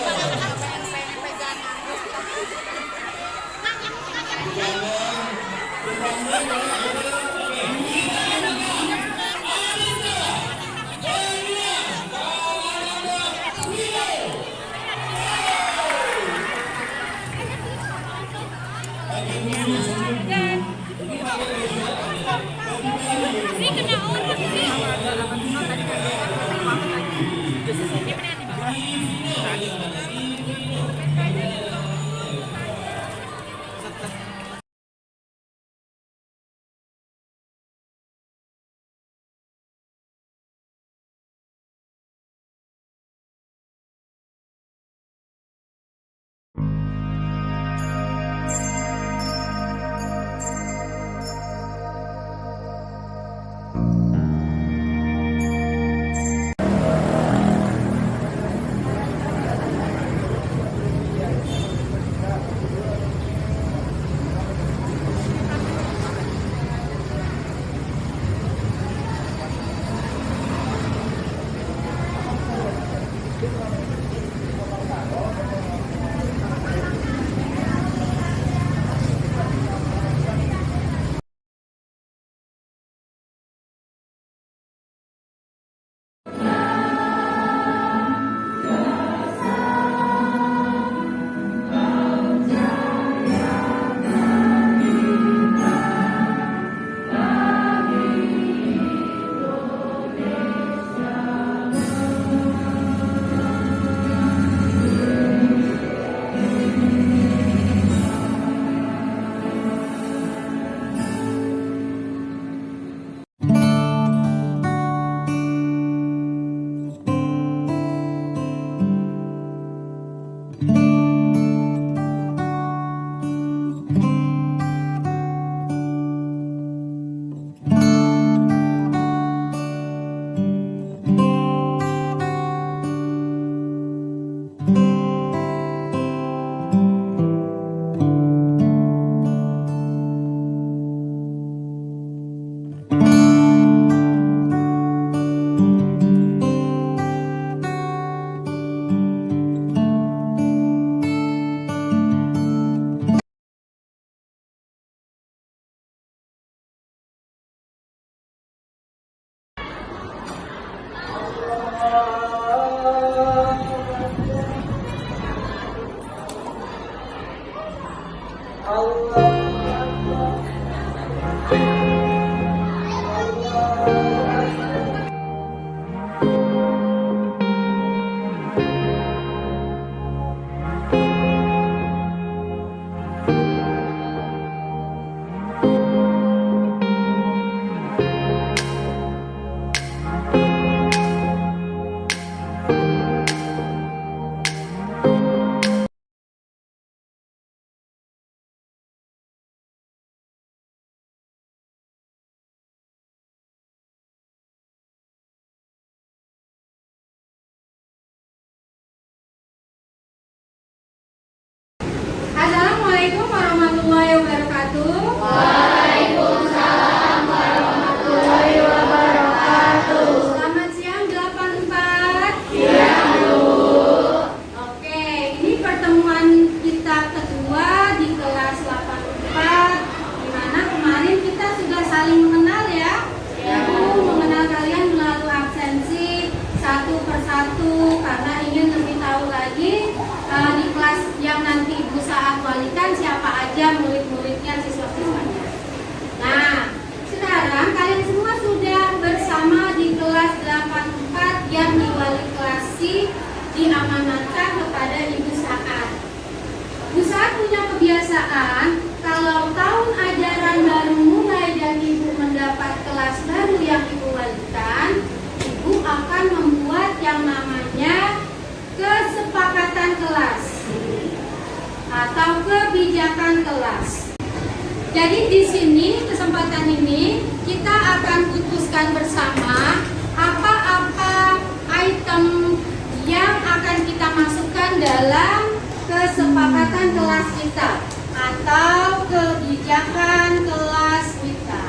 rumuskan bersama apa-apa item yang akan kita masukkan dalam kesepakatan kelas kita atau kebijakan kelas kita.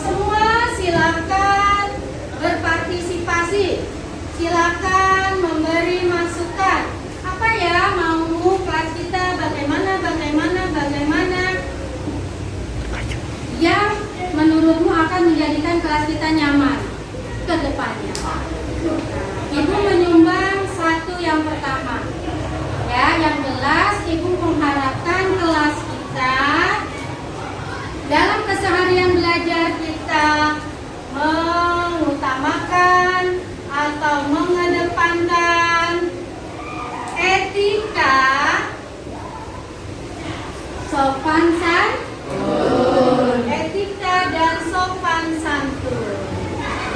Semua silakan berpartisipasi, silakan memberi masukan. Apa ya mau kelas kita bagaimana yang menurutmu akan menjadikan kelas kita nyaman ke depannya. Ibu menyumbang satu yang pertama. Ya, yang jelas Ibu mengharapkan kelas kita dalam keseharian belajar kita mengutamakan atau mengedepankan etika, sopan santun, etika dan sopan santun.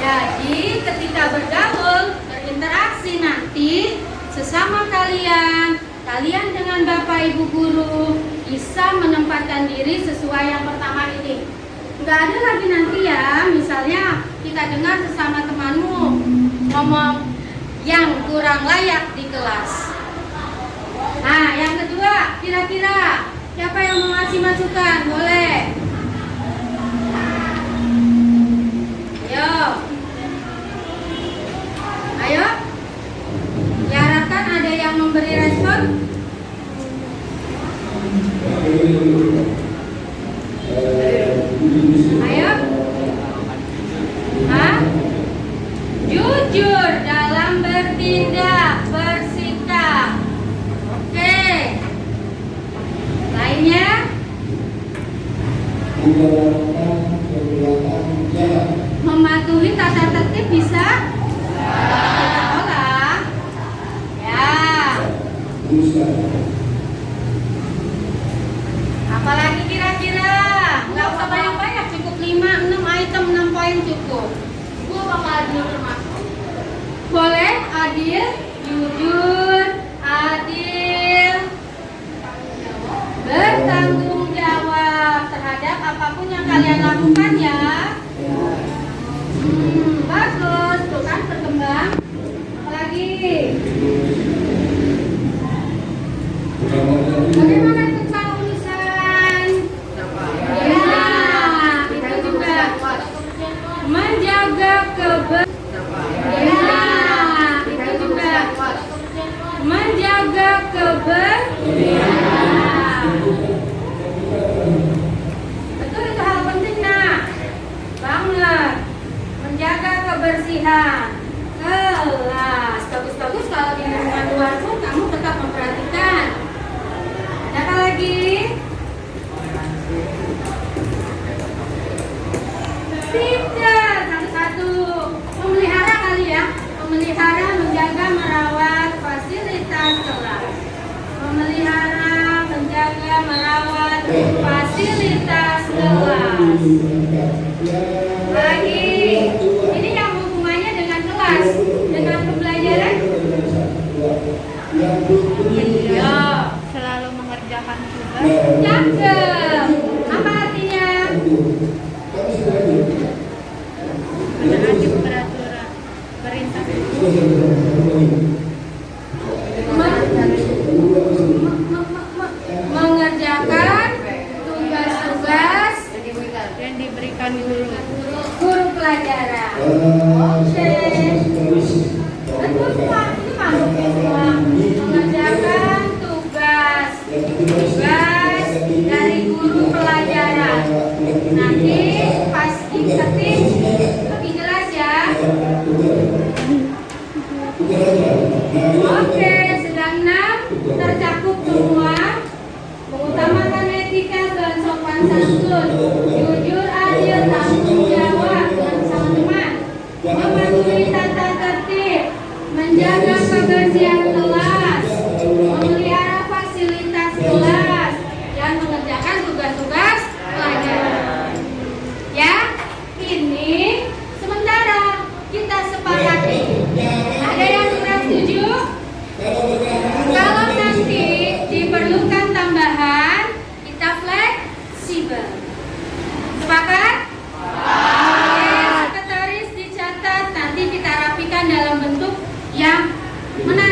Jadi ketika bergaul, berinteraksi nanti sesama kalian dengan Bapak Ibu guru bisa menempatkan diri sesuai yang pertama ini. Nggak ada lagi nanti ya, misalnya kita dengar sesama temanmu ngomong yang kurang layak di kelas. Nah, yang kedua, kira-kira siapa yang mau ngasih masukan? Boleh. Ayo. Diharapkan ada yang memberi respon. Ayo. Hah? Jujur dalam bertindak, bersikap. Oke. Lainnya? Mematuhi tata tertib bisa? Sekolah. Ya. Apalagi kira-kira? Nggak usah banyak-banyak, cukup 5-6 item, 6 poin cukup. Ibu bakal adil termasuk. Boleh adil, jujur, adil, bertanggung jawab terhadap apapun yang kalian lakukan ya. Bagus, tuh kan berkembang. Apalagi? Bagaimana tentang urusan? Ya, itu juga menjaga itu juga menjaga kebersihan. Betul, itu hal penting nah, banget. Menjaga kebersihan kelas. Bagus-bagus kalau di lingkungan luar pun kamu tetap memperhatikan. Ada apa lagi? Tidak, satu-satu. Memelihara kali ya. Memelihara, menjaga, merawat fasilitas kelas. Memelihara, menjaga, merawat fasilitas kelas. Lagi, ini yang hubungannya dengan kelas, dengan pembelajaran. Iya, Selalu mengerjakan tugas. cakep. Apa artinya? Menaati peraturan perintah. Mengerjakan tugas-tugas yang diberikan guru. guru pelajaran. Oke. Betul semua, ini masuk semua. Mengerjakan tugas dari guru pelajaran. Nanti pas diketik lebih jelas ya. Oke, sedang 6 tercakup semua. Mengutamakan etika dan sopan santun, jujur, adil, tanggung jawab dengan teman-teman, mematuhi tata tertib, menjaga kebersihan kelas, memelihara fasilitas kelas, dan mengerjakan tugas-tugas pelajaran. yang menarik